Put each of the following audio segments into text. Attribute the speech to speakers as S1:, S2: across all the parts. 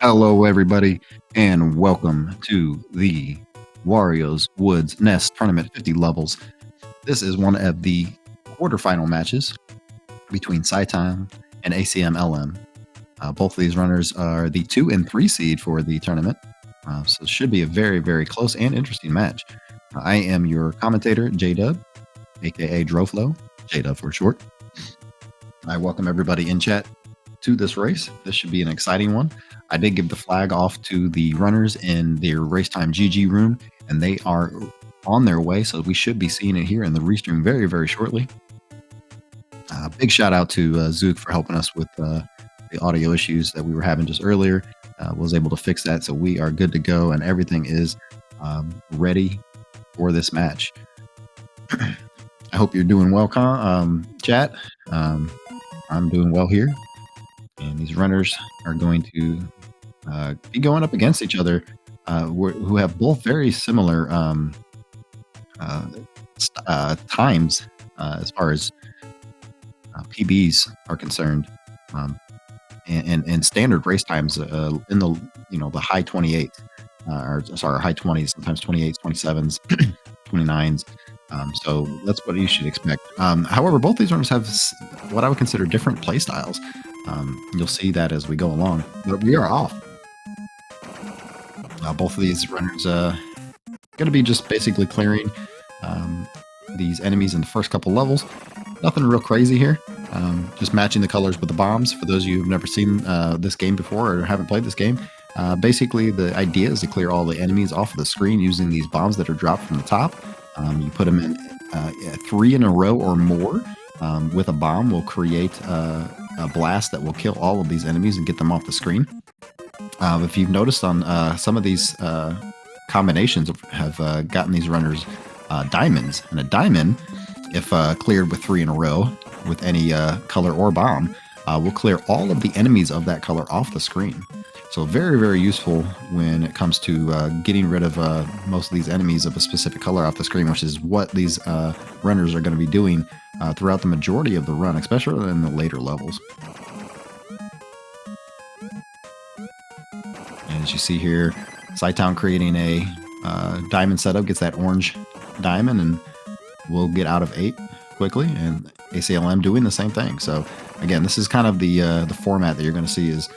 S1: Hello, everybody, and welcome to the Wario's Woods Nest Tournament 50 levels. This is one of the quarterfinal matches between Cytown and Acmlm. Both of these runners are the 2 and 3 seed for the tournament, so it should be a very, very close and interesting match. I am your commentator, J-Dub, aka Droflo, J-Dub for short. I welcome everybody in chat to this race. This should be an exciting one. I did give the flag off to the runners in their race time GG room, and they are on their way, so we should be seeing it here in the restream very, very shortly. Big shout out to Zook for helping us with the audio issues that we were having just earlier. Was able to fix that, so we are good to go, and everything is ready for this match. I hope you're doing well, chat. I'm doing well here, and these runners are going to be going up against each other, who have both very similar times as far as PBs are concerned, and standard race times in the the high 28s, or sorry, high 20s, sometimes 28s, 27s, 29s. So that's what you should expect. However, both these runners have what I would consider different play styles. You'll see that as we go along, but we are off. Both of these runners going to be just basically clearing these enemies in the first couple levels. Nothing real crazy here. Just matching the colors with the bombs. For those of you who've never seen this game before or haven't played this game, basically the idea is to clear all the enemies off of the screen using these bombs that are dropped from the top. You put them in 3 in a row or more with a bomb will create a blast that will kill all of these enemies and get them off the screen. If you've noticed on some of these combinations have gotten these runners diamonds, and a diamond, if cleared with 3 in a row with any color or bomb, will clear all of the enemies of that color off the screen. So very, very useful when it comes to getting rid of most of these enemies of a specific color off the screen, which is what these runners are going to be doing throughout the majority of the run, especially in the later levels. And as you see here, Cytown creating a diamond setup, gets that orange diamond, and we'll get out of 8 quickly, and Acmlm doing the same thing. So again, this is kind of the format that you're going to see is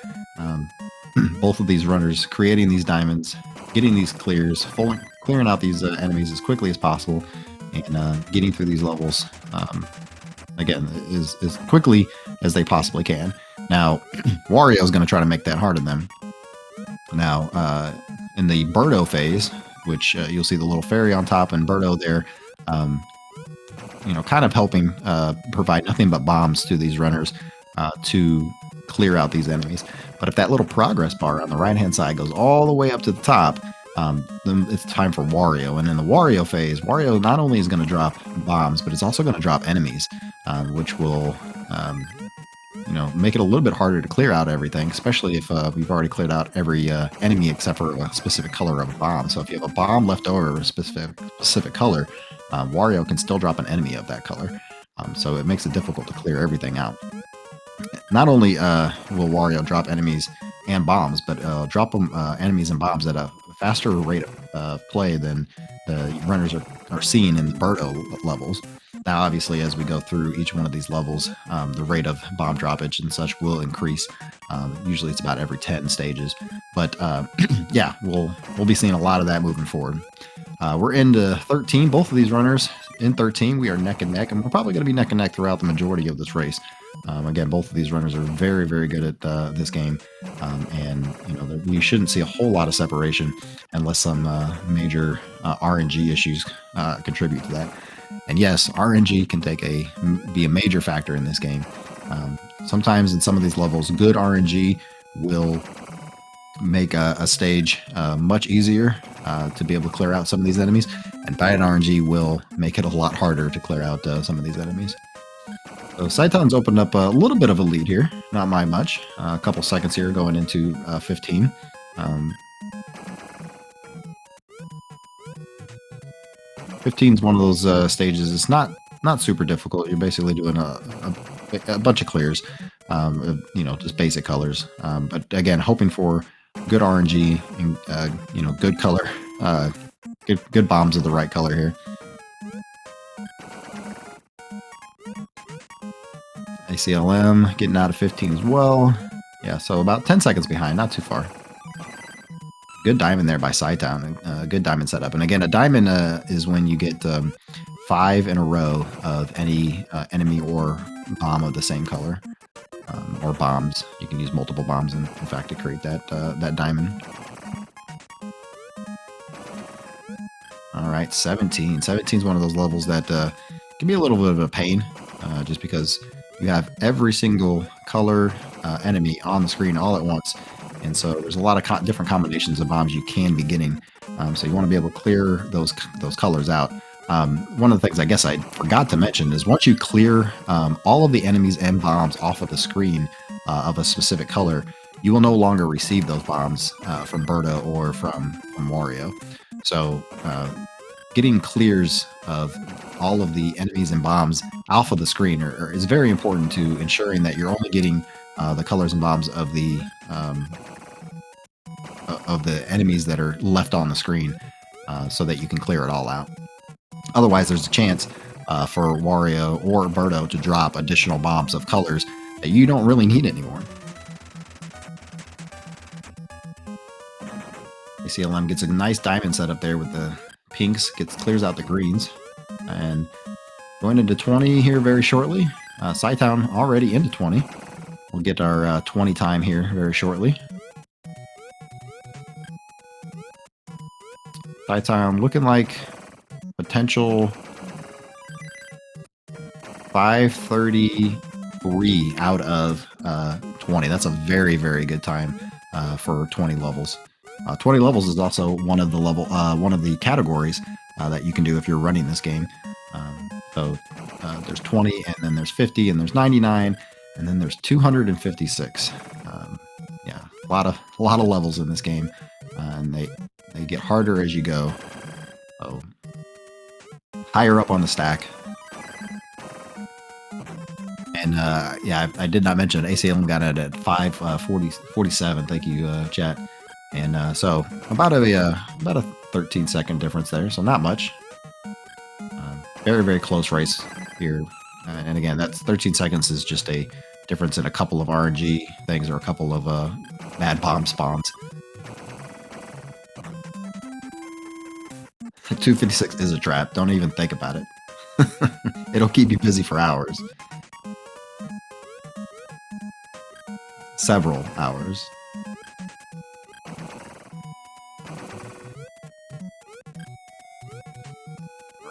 S1: both of these runners creating these diamonds, getting these clears, clearing out these enemies as quickly as possible, and getting through these levels again as quickly as they possibly can. Now, Wario is going to try to make that hard on them. Now, in the Birdo phase, which you'll see the little fairy on top and Birdo there, kind of helping provide nothing but bombs to these runners to clear out these enemies. But if that little progress bar on the right-hand side goes all the way up to the top, then it's time for Wario. And in the Wario phase, Wario not only is going to drop bombs, but it's also going to drop enemies, which will make it a little bit harder to clear out everything, especially if we've already cleared out every enemy except for a specific color of a bomb. So if you have a bomb left over of a specific color, Wario can still drop an enemy of that color. So it makes it difficult to clear everything out. Not only will Wario drop enemies and bombs, but drop them enemies and bombs at a faster rate of play than the runners are seeing in the Birdo levels. Now, obviously, as we go through each one of these levels, the rate of bomb droppage and such will increase. Usually it's about every 10 stages. But yeah, we'll be seeing a lot of that moving forward. We're into 13. Both of these runners in 13. We are neck and neck, and we're probably going to be neck and neck throughout the majority of this race. Again, both of these runners are very, very good at this game, and we shouldn't see a whole lot of separation unless some major RNG issues contribute to that. And yes, RNG can be a major factor in this game. Sometimes in some of these levels, good RNG will make a stage much easier to be able to clear out some of these enemies, and bad RNG will make it a lot harder to clear out some of these enemies. So Cytown's opened up a little bit of a lead here, not by much. A couple seconds here going into 15. 15 is one of those stages. It's not super difficult. You're basically doing a bunch of clears, just basic colors. But again, hoping for good RNG, and you know, good color, good bombs of the right color here. Acmlm getting out of 15 as well. Yeah, so about 10 seconds behind, not too far. Good diamond there by Cytown. Good diamond setup. And again, a diamond is when you get 5 in a row of any enemy or bomb of the same color, or bombs. You can use multiple bombs, in fact, to create that diamond. All right, 17. 17 is one of those levels that can be a little bit of a pain, just because you have every single color enemy on the screen all at once. And so there's a lot of different combinations of bombs you can be getting. So you want to be able to clear those colors out. One of the things I guess I forgot to mention is once you clear all of the enemies and bombs off of the screen of a specific color, you will no longer receive those bombs from Birdo or from Wario. So getting clears of all of the enemies and bombs off of the screen is very important to ensuring that you're only getting the colors and bombs of the enemies that are left on the screen, so that you can clear it all out. Otherwise, there's a chance for Wario or Birdo to drop additional bombs of colors that you don't really need anymore. Acmlm gets a nice diamond set up there with the pinks, clears out the greens, and going into 20 here very shortly. Cytown already into 20. We'll get our 20 time here very shortly. Cytown looking like potential 5:33 out of 20. That's a very, very good time for 20 levels. 20 levels is also one of the categories that you can do if you're running this game. So there's 20, and then there's 50, and there's 99, and then there's 256. Yeah, a lot of levels in this game, and they get harder as you go. So higher up on the stack. And yeah, I did not mention Acmlm got it at 5:47. Thank you, chat. And so about a 13-second difference there, so not much. Very, very close race here. And again, that's 13 seconds is just a difference in a couple of RNG things or a couple of mad bomb spawns. 256 is a trap. Don't even think about it. It'll keep you busy for hours. Several hours.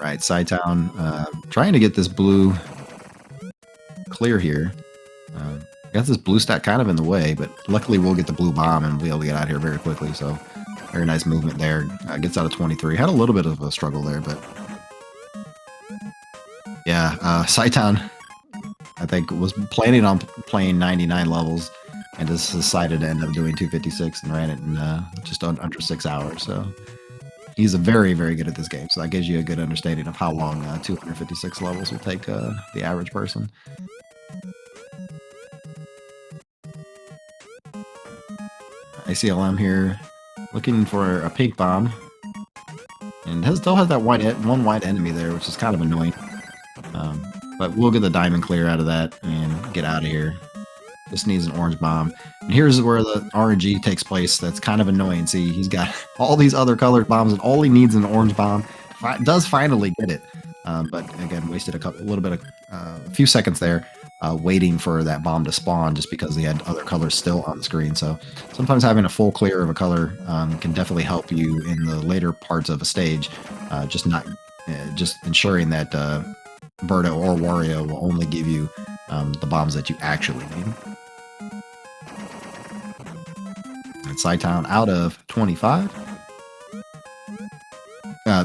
S1: Right, Cytown trying to get this blue clear here. Got this blue stack kind of in the way, but luckily we'll get the blue bomb and we'll be able to get out here very quickly. So very nice movement there. Gets out of 23. Had a little bit of a struggle there, but yeah, Cytown, I think, was planning on playing 99 levels and just decided to end up doing 256 and ran it in just under 6 hours. So he's very, very good at this game. So that gives you a good understanding of how long 256 levels will take the average person. Acmlm here, looking for a pink bomb, and still has that one white enemy there, which is kind of annoying. But we'll get the diamond clear out of that and get out of here. Just needs an orange bomb. And here's where the RNG takes place. That's kind of annoying. See, he's got all these other colored bombs, and all he needs is an orange bomb. Does finally get it, but again, wasted a few seconds there, waiting for that bomb to spawn, just because he had other colors still on the screen. So sometimes having a full clear of a color can definitely help you in the later parts of a stage. Just ensuring that Birdo or Wario will only give you the bombs that you actually need. And Cytown out of 25.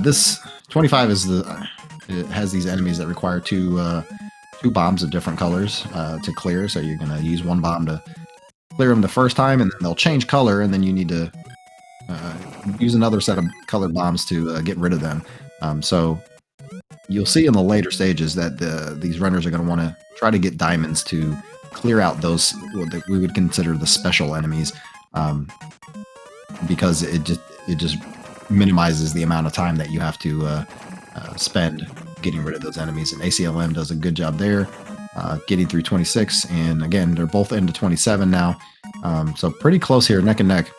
S1: This 25 is it has these enemies that require two bombs of different colors to clear. So you're gonna use one bomb to clear them the first time, and then they'll change color, and then you need to use another set of colored bombs to get rid of them. So you'll see in the later stages that these runners are going to want to try to get diamonds to clear out those what we would consider the special enemies. because it just minimizes the amount of time that you have to spend getting rid of those enemies. And Aclm does a good job there, getting through 26. And again, they're both into 27 now, so pretty close here, neck and neck.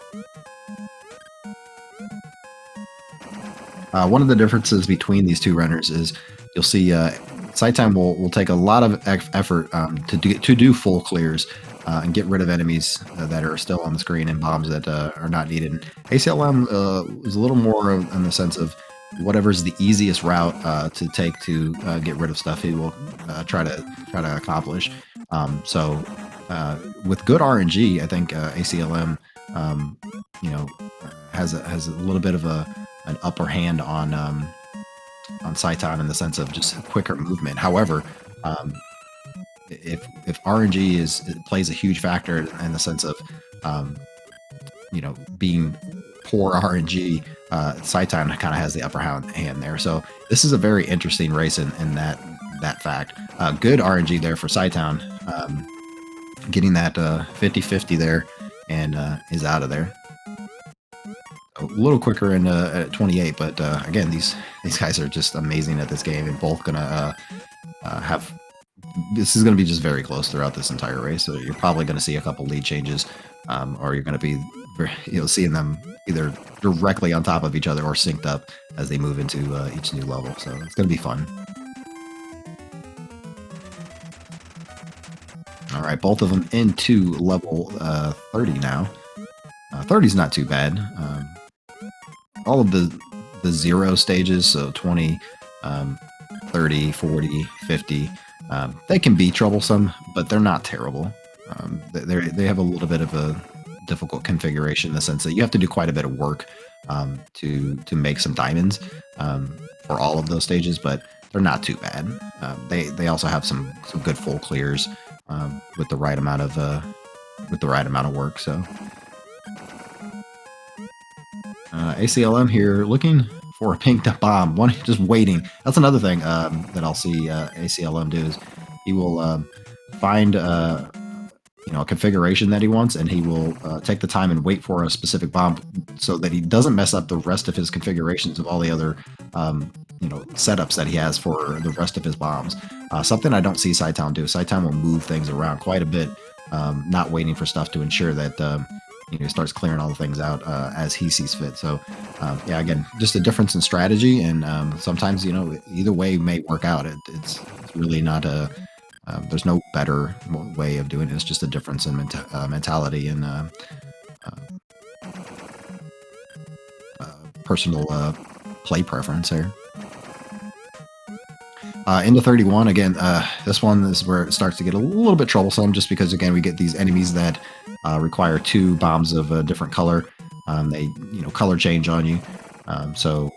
S1: One of the differences between these two runners is you'll see Cytown will take a lot of effort to do full clears and get rid of enemies that are still on the screen and bombs that are not needed. And Aclm is a little more in the sense of whatever's the easiest route to take to get rid of stuff, he will try to accomplish. So with good RNG, I think Aclm, has a little bit of an upper hand on Cytown in the sense of just quicker movement. However, if RNG plays a huge factor in the sense of being poor RNG, Cytown kind of has the upper hand there. So this is a very interesting race in that fact. Good RNG there for Cytown, getting that 50-50 there, and is out of there. A little quicker in at 28, but again, these guys are just amazing at this game, and both gonna have. This is going to be just very close throughout this entire race. So you're probably going to see a couple lead changes, or you're going to be seeing them either directly on top of each other or synced up as they move into each new level. So it's going to be fun. All right, both of them into level 30 now. 30 is not too bad. All of the 0 stages, so 20, 30, 40, 50, they can be troublesome, but they're not terrible. They have a little bit of a difficult configuration in the sense that you have to do quite a bit of work to make some diamonds for all of those stages, but they're not too bad. They also have some good full clears with the right amount of work. So Aclm here looking for a pink bomb, just waiting. That's another thing that I'll see Aclm do is he will find a configuration that he wants, and he will take the time and wait for a specific bomb so that he doesn't mess up the rest of his configurations of all the other setups that he has for the rest of his bombs. Something I don't see Cytown do. Cytown will move things around quite a bit, not waiting for stuff to ensure that he starts clearing all the things out as he sees fit. So yeah, again, just a difference in strategy, and sometimes either way may work out. It's really not a there's no better way of doing it. It's just a difference in mentality and personal play preference here. Into 31 again. This one is where it starts to get a little bit troublesome, just because again we get these enemies that require 2 bombs of a different color. They color change on you, so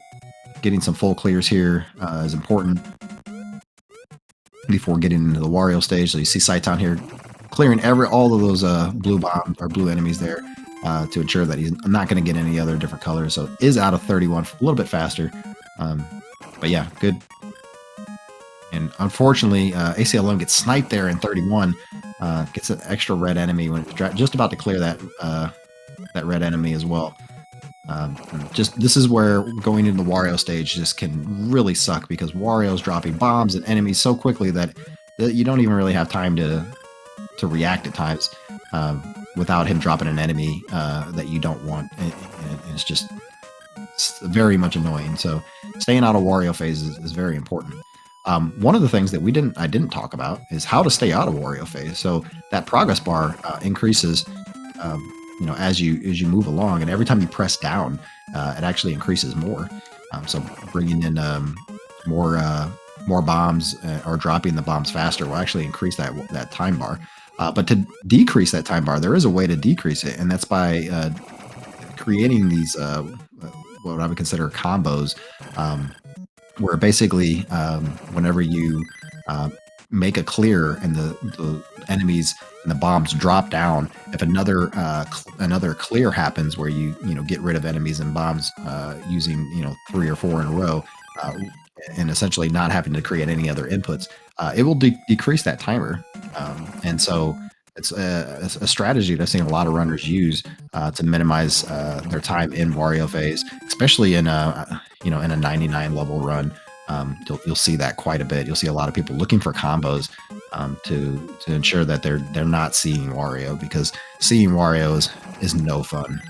S1: getting some full clears here is important before getting into the Wario stage. So you see Cytown here clearing all of those blue bombs or blue enemies there to ensure that he's not going to get any other different colors. So it is out of 31 a little bit faster, but yeah, good. And unfortunately, Aclm gets sniped there in 31, gets an extra red enemy when it's just about to clear that red enemy as well. This is where going into the Wario stage just can really suck, because Wario's dropping bombs and enemies so quickly that you don't even really have time to react at times without him dropping an enemy that you don't want. And it's very much annoying. So staying out of Wario phase is very important. One of the things that I didn't talk about is how to stay out of Wario phase. So that progress bar increases, as you move along, and every time you press down, it actually increases more. So bringing in more bombs or dropping the bombs faster will actually increase that time bar. But to decrease that time bar, there is a way to decrease it, and that's by creating these what I would consider combos. Where basically, whenever you make a clear and the enemies and the bombs drop down, if another clear happens where you get rid of enemies and bombs using 3 or 4 in a row, and essentially not having to create any other inputs, it will decrease that timer. And so it's a strategy that I've seen a lot of runners use to minimize their time in Wario phase, especially in a in a 99 level run. You'll see that quite a bit. You'll see a lot of people looking for combos to ensure that they're not seeing Wario, because seeing Wario is no fun.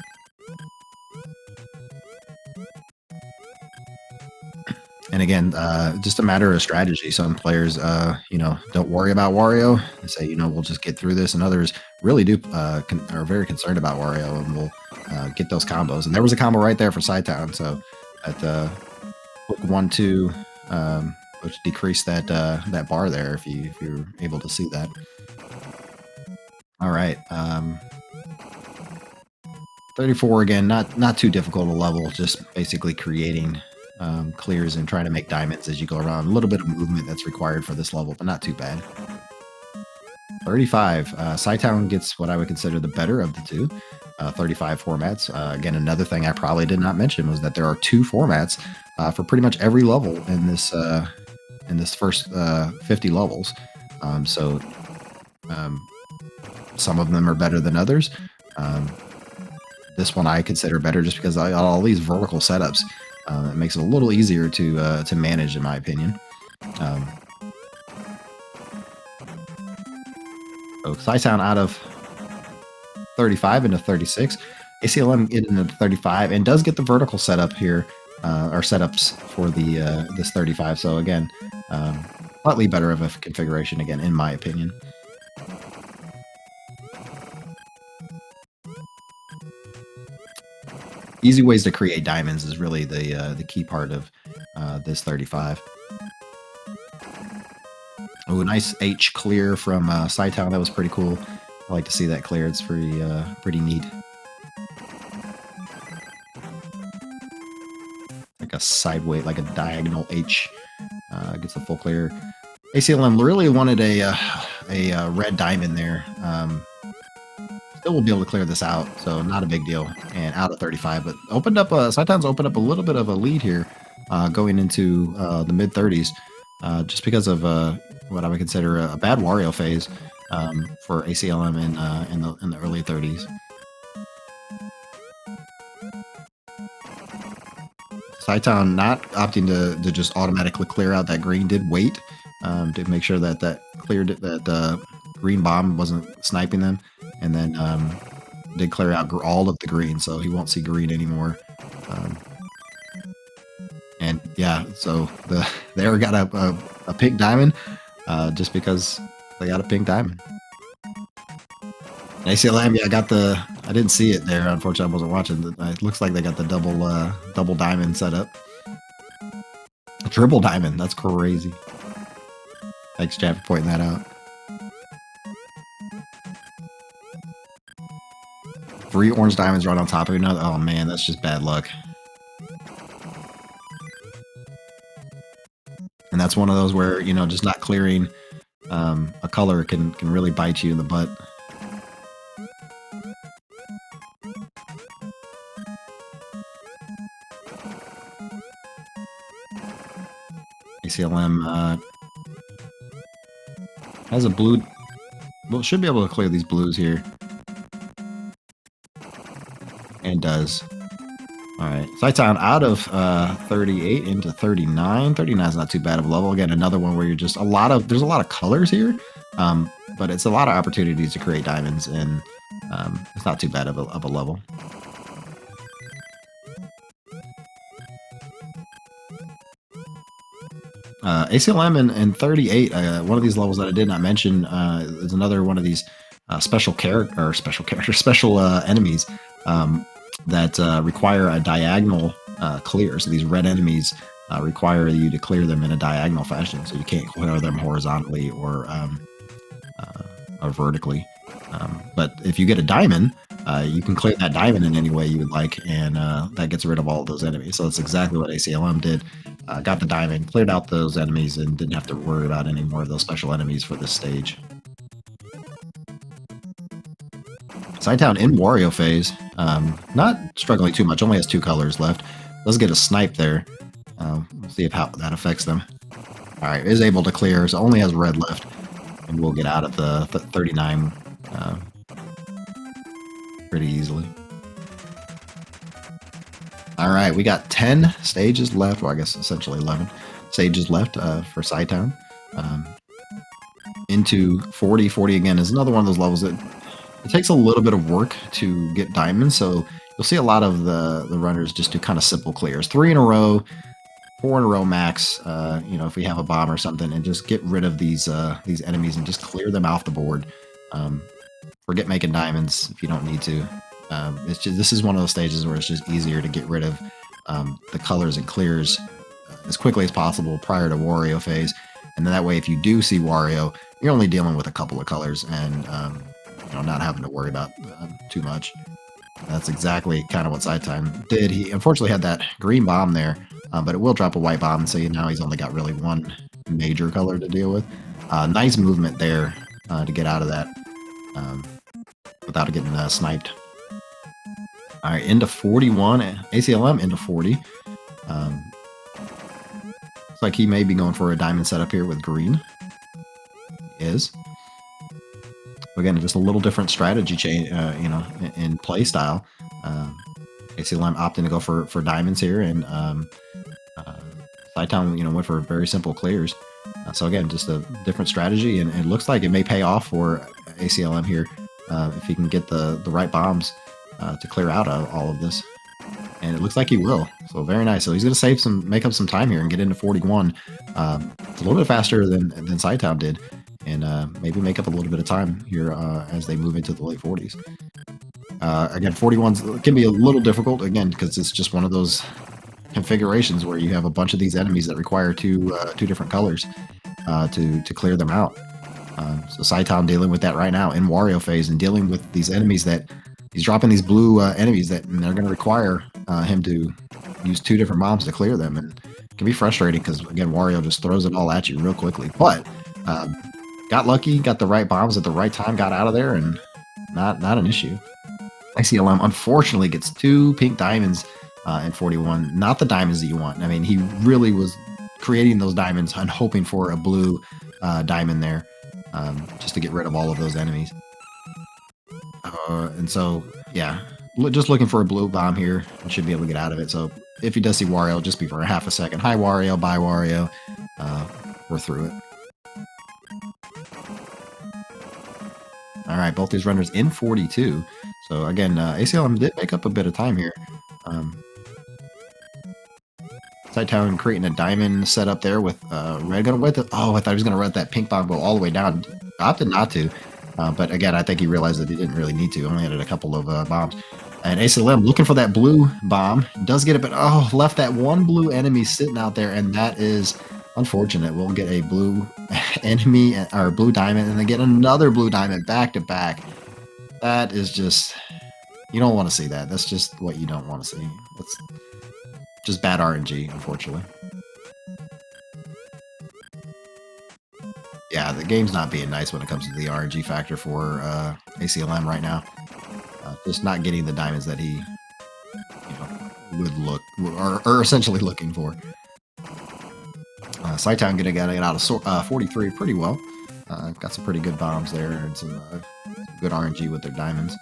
S1: And again, just a matter of strategy. Some players, don't worry about Wario and say, we'll just get through this. And others really do are very concerned about Wario and will get those combos. And there was a combo right there for Cytown. So at hook 1-2, which decreased that bar there if you're able to see that. All right. 34 again, not too difficult a level, just basically creating clears and trying to make diamonds as you go around. A little bit of movement that's required for this level, but not too bad. 35. Cytown gets what I would consider the better of the two. 35 formats. Again, another thing I probably did not mention was that there are 2 formats for pretty much every level in this first 50 levels. Some of them are better than others. This one I consider better just because I got all these vertical setups. It makes it a little easier to manage, in my opinion. So Cytown out of 35 into 36. Acmlm into 35 and does get the vertical setup here, or setups for the this 35. So again, slightly better of a configuration again, in my opinion. Easy ways to create diamonds is really the key part of this 35. Oh, nice H clear from Cytown. That was pretty cool. I like to see that clear. It's pretty neat. Like a sideways, like a diagonal H gets the full clear. Acmlm really wanted a red diamond there. Still will be able to clear this out, so not a big deal. And out of 35, but Cytown's opened up a little bit of a lead here, going into the mid 30s, just because of what I would consider a bad Wario phase for Acmlm in the early 30s. Cytown not opting to just automatically clear out that green, did wait to make sure that cleared it, that green bomb wasn't sniping them, and then did clear out all of the green, so he won't see green anymore. And yeah, so they got a pink diamond just because they got a pink diamond. Acmlm, yeah, I didn't see it there. Unfortunately, I wasn't watching. It looks like they got the double diamond set up. A triple diamond. That's crazy. Thanks, Chad, for pointing that out. 3 orange diamonds right on top of another. Oh man, that's just bad luck. And that's one of those where, just not clearing a color can really bite you in the butt. Acmlm has a blue. Well, should be able to clear these blues here. And does. Alright, Cytown out of 38 into 39. 39 is not too bad of a level. Again, another one where you're just there's a lot of colors here, but it's a lot of opportunities to create diamonds, and it's not too bad of a level. Acmlm in 38, one of these levels that I did not mention is another one of these special enemies that require a diagonal clear. So these red enemies require you to clear them in a diagonal fashion, so you can't clear them horizontally or vertically. But if you get a diamond, you can clear that diamond in any way you would like, and that gets rid of all of those enemies. So that's exactly what Acmlm did. Got the diamond, cleared out those enemies, and didn't have to worry about any more of those special enemies for this stage. Cytown in Wario phase, not struggling too much, only has 2 colors left. Does get a snipe there. We'll see how that affects them. Alright, is able to clear, so only has red left. And we'll get out of the 39 uh, pretty easily. All right, we got 10 stages left. Well, I guess essentially 11 stages left for Cytown. Into 40. 40 again is another one of those levels that it takes a little bit of work to get diamonds. So you'll see a lot of the runners just do kind of simple clears. 3 in a row, 4 in a row max. You know, if we have a bomb or something, and just get rid of these enemies and just clear them off the board. Forget making diamonds if you don't need to. It's just, this is one of those stages where it's just easier to get rid of the colors and clears as quickly as possible prior to Wario phase. And then that way, if you do see Wario, you're only dealing with a couple of colors and you know, not having to worry about too much. That's exactly kind of what Cytown did. He unfortunately had that green bomb there, but it will drop a white bomb, so now he's only got really one major color to deal with. Nice movement there to get out of that without getting sniped. All right, into 41. Acmlm into 40. Looks like he may be going for a diamond setup here with green. He is. Again, just a little different strategy change, you know, in play style. Acmlm opting to go for diamonds here, and Cytown, you know, went for very simple clears. So again, just a different strategy, and it looks like it may pay off for Acmlm here if he can get the right bombs to clear out all of this. And it looks like he will. So very nice. So he's going to make up some time here and get into 41. It's a little bit faster than Cytown did, and maybe make up a little bit of time here as they move into the late 40s. Again, 41s can be a little difficult, again, because it's just one of those configurations where you have a bunch of these enemies that require two different colors to clear them out. So Cytown dealing with that right now in Wario phase, and dealing with these enemies that he's dropping these blue enemies that they're going to require him to use 2 different bombs to clear them, and it can be frustrating because again, Wario just throws it all at you real quickly. But got lucky, got the right bombs at the right time, got out of there, and not an issue. Acmlm unfortunately gets 2 pink diamonds in 41. Not the diamonds that you want. I mean, he really was creating those diamonds and hoping for a blue diamond there just to get rid of all of those enemies. And so, yeah, just looking for a blue bomb here and should be able to get out of it. So if he does see Wario, just be for a half a second. Hi, Wario. Bye, Wario. We're through it. All right, both these runners in 42. So again, Acmlm did make up a bit of time here. Cytown creating a diamond setup there with red going with it. Oh, I thought he was going to let that pink bomb go all the way down. Opted not to. But again, I think he realized that he didn't really need to. Only added a couple of bombs. And Acmlm looking for that blue bomb. Does get it, but left that one blue enemy sitting out there, and that is unfortunate. We'll get a blue enemy, or blue diamond, and then get another blue diamond back to back. That is just... You don't want to see that. That's just what you don't want to see. That's just bad RNG, unfortunately. Yeah, the game's not being nice when it comes to the RNG factor for Acmlm right now. Just not getting the diamonds that he, would look or essentially looking for. Cytown gonna get out of 43 pretty well. Got some pretty good bombs there and some good RNG with their diamonds.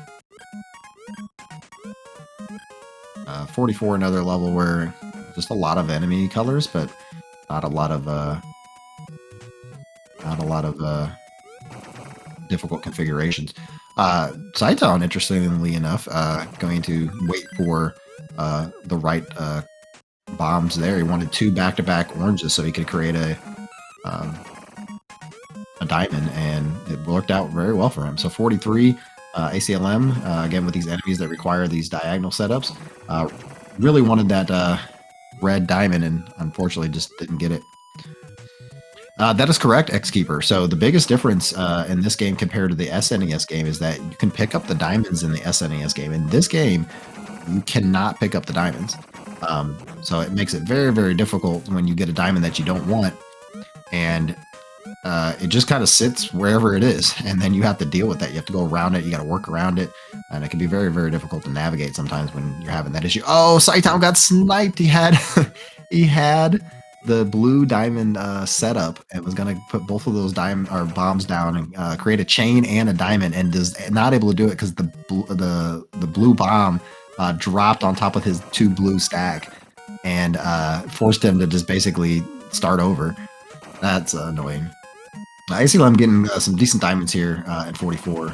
S1: 44, another level where just a lot of enemy colors, but not a lot of difficult configurations. Cytown, interestingly enough, going to wait for the right bombs there. He wanted 2 back-to-back oranges so he could create a diamond, and it worked out very well for him. So 43, Acmlm, again with these enemies that require these diagonal setups, really wanted that red diamond, and unfortunately just didn't get it. That is correct, Xkeeper. So the biggest difference in this game compared to the SNES game is that you can pick up the diamonds in the SNES game. In this game, you cannot pick up the diamonds. So it makes it very, very difficult when you get a diamond that you don't want, and it just kind of sits wherever it is, and then you have to deal with that. You have to go around it. You got to work around it, and it can be very, very difficult to navigate sometimes when you're having that issue. Oh, Cytown got sniped. He had the blue diamond setup and was going to put both of those diamond or bombs down and create a chain and a diamond, and is not able to do it because the blue bomb dropped on top of his 2 blue stack and forced him to just basically start over. That's annoying. I see I'm getting some decent diamonds here at 44.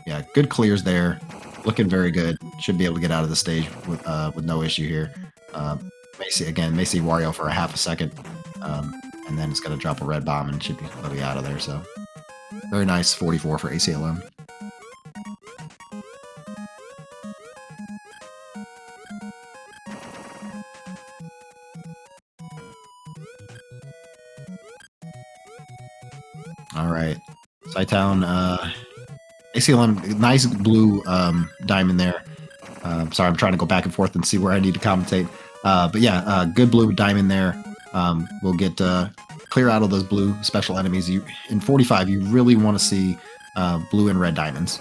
S1: Yeah, good clears there. Looking very good. Should be able to get out of the stage with no issue here. May see Wario for a half a second, and then it's going to drop a red bomb and should be out of there. So very nice 44 for Acmlm. All right, Cytown, Acmlm, nice blue diamond there. Sorry, I'm trying to go back and forth and see where I need to commentate. But yeah, good blue diamond there. We'll get clear out of those blue special enemies. In 45, you really want to see blue and red diamonds.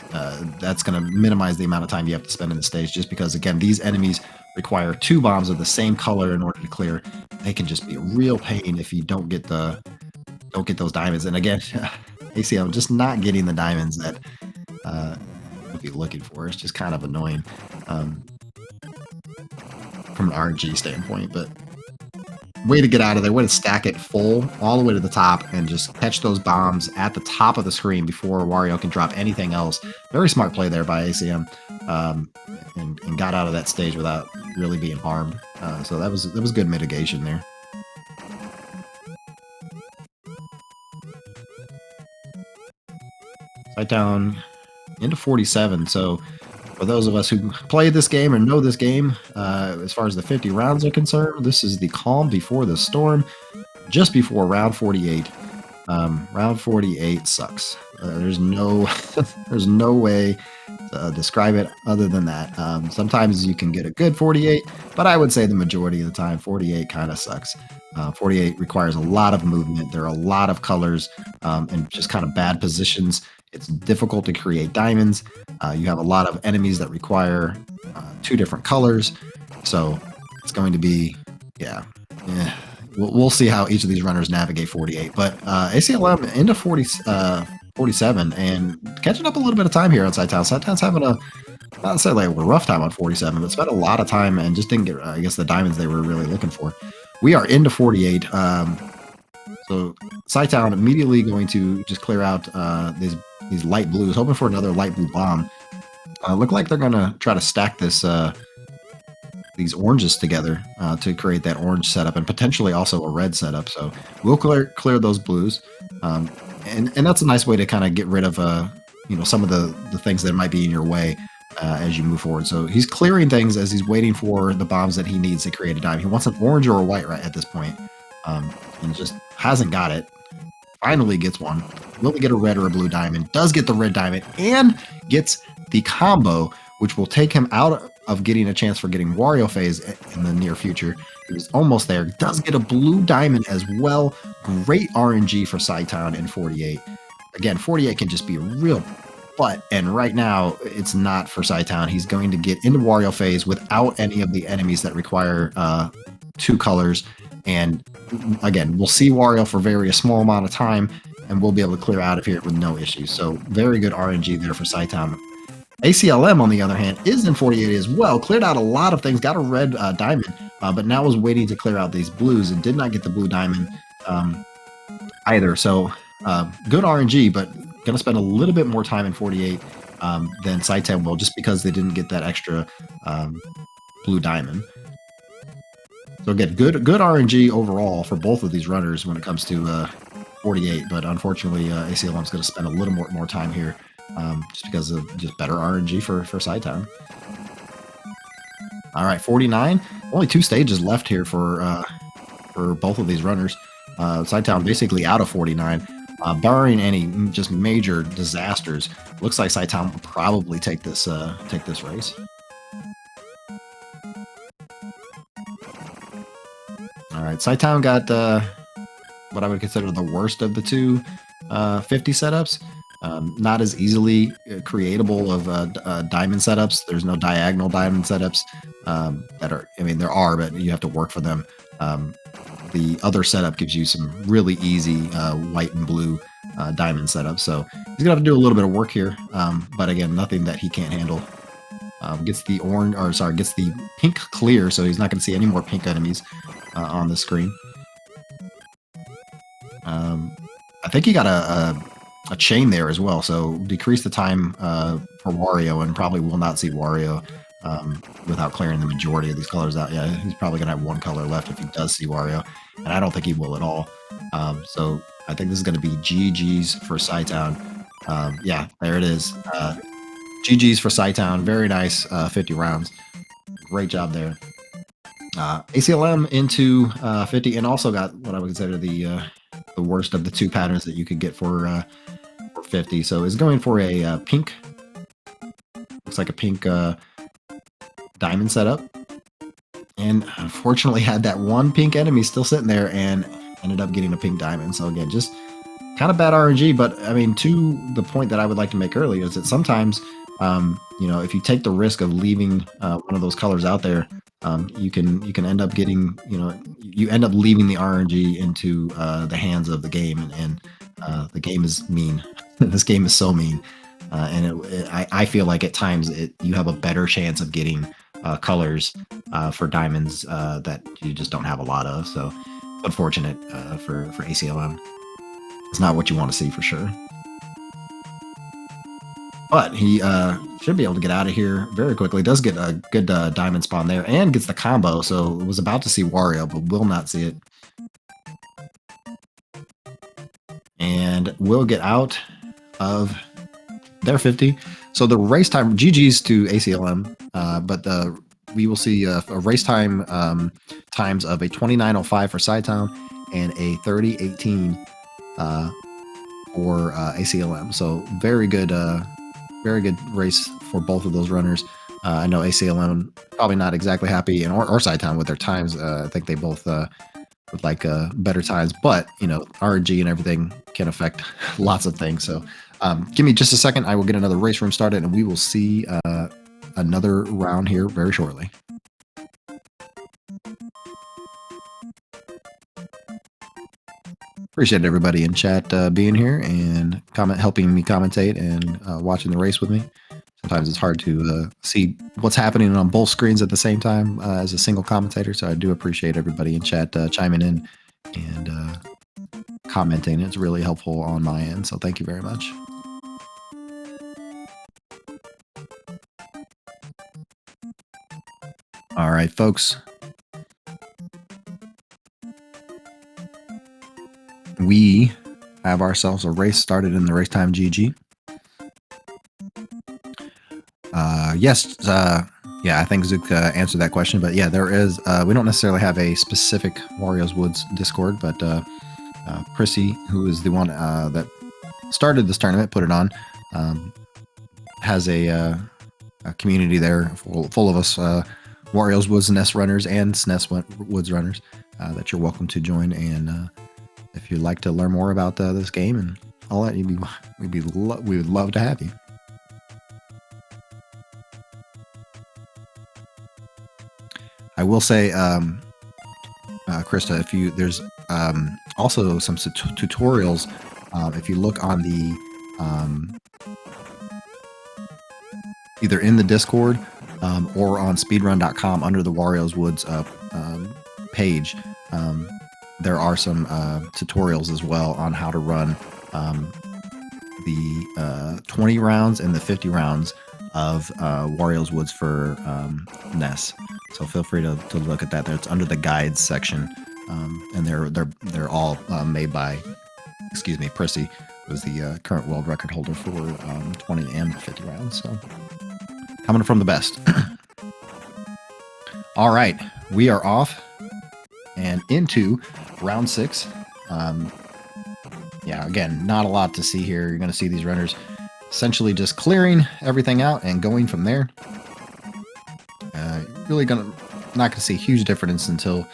S1: That's going to minimize the amount of time you have to spend in the stage, just because, again, these enemies require 2 bombs of the same color in order to clear. They can just be a real pain if you don't get those diamonds. And again, Acmlm just not getting the diamonds that would be looking for. It's just kind of annoying from an RNG standpoint. But way to get out of there, way to stack it full all the way to the top and just catch those bombs at the top of the screen before Wario can drop anything else. Very smart play there by Acmlm, and got out of that stage without really being harmed. So that was good mitigation there. Cytown into 47. So for those of us who play this game or know this game, as far as the 50 rounds are concerned, this is the calm before the storm, just before round 48. Round 48 sucks. There's no there's no way to describe it other than that. Sometimes you can get a good 48, but I would say the majority of the time 48 kind of sucks. 48 requires a lot of movement. There are a lot of colors and just kind of bad positions. It's difficult to create diamonds. You have a lot of enemies that require 2 different colors. So it's going to be, yeah. We'll see how each of these runners navigate 48. But Acmlm into 47 and catching up a little bit of time here on Cytown. Cytown's having not necessarily a rough time on 47, but spent a lot of time and just didn't get, I guess, the diamonds they were really looking for. We are into 48. So Cytown immediately going to just clear out these light blues, hoping for another light blue bomb. Look like they're going to try to stack these oranges together to create that orange setup and potentially also a red setup. So we'll clear those blues, and that's a nice way to kind of get rid of some of the things that might be in your way as you move forward. So he's clearing things as he's waiting for the bombs that he needs to create a diamond. He wants an orange or a white right at this point, and just hasn't got it. Finally gets one. Will he get a red or a blue diamond? Does get the red diamond and gets the combo, which will take him out of getting a chance for getting Wario phase in the near future. He was almost there. Does get a blue diamond as well. Great RNG for Cytown in 48. Again, 48 can just be a real butt, and right now it's not for Cytown. He's going to get into Wario phase without any of the enemies that require 2 colors. And again, we'll see Wario for a small amount of time, and we'll be able to clear out of here with no issues. So very good RNG there for Cytown. Acmlm, on the other hand, is in 48 as well. Cleared out a lot of things, got a red diamond, but now is waiting to clear out these blues and did not get the blue diamond either. So good RNG, but going to spend a little bit more time in 48 than Cytown will, just because they didn't get that extra blue diamond. So again, good RNG overall for both of these runners when it comes to 48, but unfortunately Acmlm is going to spend a little more time here just because of just better RNG for Cytown. All right, 49. Only 2 stages left here for both of these runners. Cytown basically out of 49. Barring any just major disasters, looks like Cytown will probably take this race. All right, Cytown got what I would consider the worst of the 2 50 setups. Not as easily creatable of diamond setups. There's no diagonal diamond setups that are. I mean, there are, but you have to work for them. The other setup gives you some really easy white and blue diamond setups. So he's gonna have to do a little bit of work here. But again, nothing that he can't handle. Gets the orange, or sorry, gets the pink clear, so he's not going to see any more pink enemies on the screen. I think he got a chain there as well, so decrease the time for Wario, and probably will not see Wario without clearing the majority of these colors out. Yeah, he's probably going to have one color left if he does see Wario, and I don't think he will at all. So I think this is going to be GG's for Cytown. Yeah, there it is. GG's for Cytown. Very nice 50 rounds. Great job there. Acmlm into 50, and also got what I would consider the worst of the two patterns that you could get for 50. So is going for a pink. Looks like a pink diamond setup. And unfortunately had that one pink enemy still sitting there and ended up getting a pink diamond. So again, just kind of bad RNG, but I mean, to the point that I would like to make earlier is that sometimes you know, if you take the risk of leaving one of those colors out there, you can end up getting, you know, you end up leaving the RNG into the hands of the game, and the game is mean. This game is so mean, and I feel like at times you have a better chance of getting colors for diamonds that you just don't have a lot of. So unfortunate for Acmlm. It's not what you want to see for sure. But he should be able to get out of here very quickly. Does get a good diamond spawn there and gets the combo. So was about to see Wario, but will not see it. And will get out of their 50. So the race time, GG's to Acmlm, but we will see a race time times of a 29:05 for Cytown and a 30:18 for Acmlm. So very good race for both of those runners. I know Acmlm probably not exactly happy, or Cytown with their times. I think they both would like better times, but you know, RNG and everything can affect lots of things. So give me just a second. I will get another race room started, and we will see another round here very shortly. Appreciate everybody in chat being here and helping me commentate and watching the race with me. Sometimes it's hard to see what's happening on both screens at the same time as a single commentator. So I do appreciate everybody in chat chiming in and commenting. It's really helpful on my end. So thank you very much. All right, folks. We have ourselves a race started in the race time GG. Yes, yeah, I think Zook answered that question, but yeah, there is, we don't necessarily have a specific Wario's Woods Discord, but Prissy, who is the one that started this tournament, put it on, has a community there full of us Wario's Woods Nest runners and SNES Woods runners that you're welcome to join. And if you'd like to learn more about this game and all that, we would love to have you. I will say, Krista, there's also some tutorials. If you look on the either in the Discord or on speedrun.com under the Wario's Woods page, there are some tutorials as well on how to run the 20 rounds and the 50 rounds of Wario's Woods for NES. So feel free to look at that. It's under the guides section, and they're all made by, Prissy, who is the current world record holder for 20 and 50 rounds. So coming from the best. All right, we are off and into round 6. Yeah, again, not a lot to see here. You're going to see these runners essentially just clearing everything out and going from there. Really not going to see a huge difference until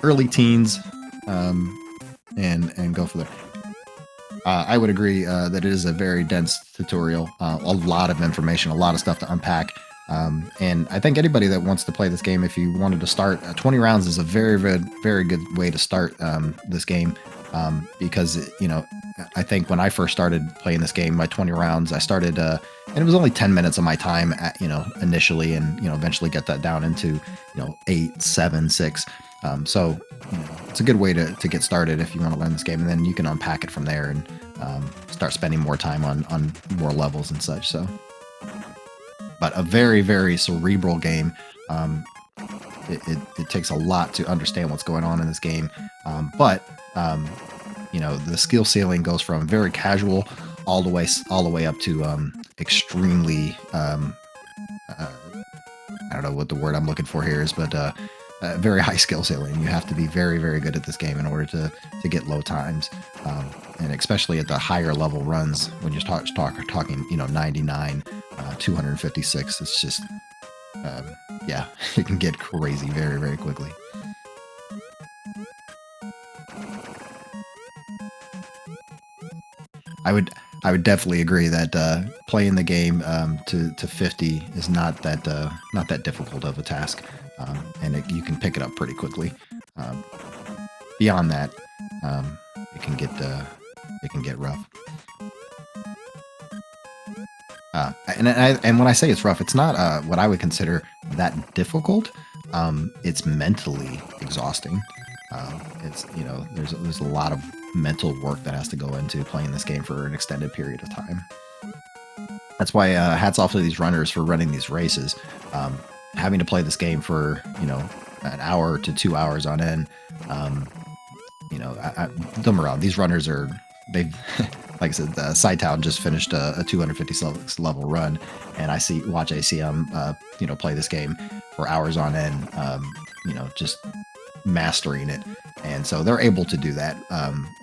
S1: early teens, and go for there. I would agree that it is a very dense tutorial, a lot of information, a lot of stuff to unpack. And I think anybody that wants to play this game, if you wanted to start, 20 rounds is a very, very, very good way to start this game. Because, you know, I think when I first started playing this game, my 20 rounds, I started, and it was only 10 minutes of my time, at, you know, initially, and, you know, eventually get that down into, you know, 8, 7, 6. So, you know, it's a good way to get started if you want to learn this game, and then you can unpack it from there and start spending more time on more levels and such. So, but a very, very cerebral game. It takes a lot to understand what's going on in this game, but you know, the skill ceiling goes from very casual all the way up to extremely I don't know what the word I'm looking for here is, but very high skill ceiling. You have to be very, very good at this game in order to get low times, and especially at the higher level runs when you're talking, you know, 99, 256. It's just, yeah, it can get crazy very, very quickly. I would definitely agree that playing the game to 50 is not that difficult of a task, and you can pick it up pretty quickly. Beyond that, it can get rough. And when I say it's rough, it's not what I would consider that difficult. It's mentally exhausting. It's, you know, there's a lot of mental work that has to go into playing this game for an extended period of time. That's why hats off to these runners for running these races. Having to play this game for, you know, an hour to 2 hours on end. You know, don't get me wrong, these runners they've like I said, Cytown just finished a 256 level run, and watch Acmlm you know, play this game for hours on end. You know, just mastering it, and so they're able to do that.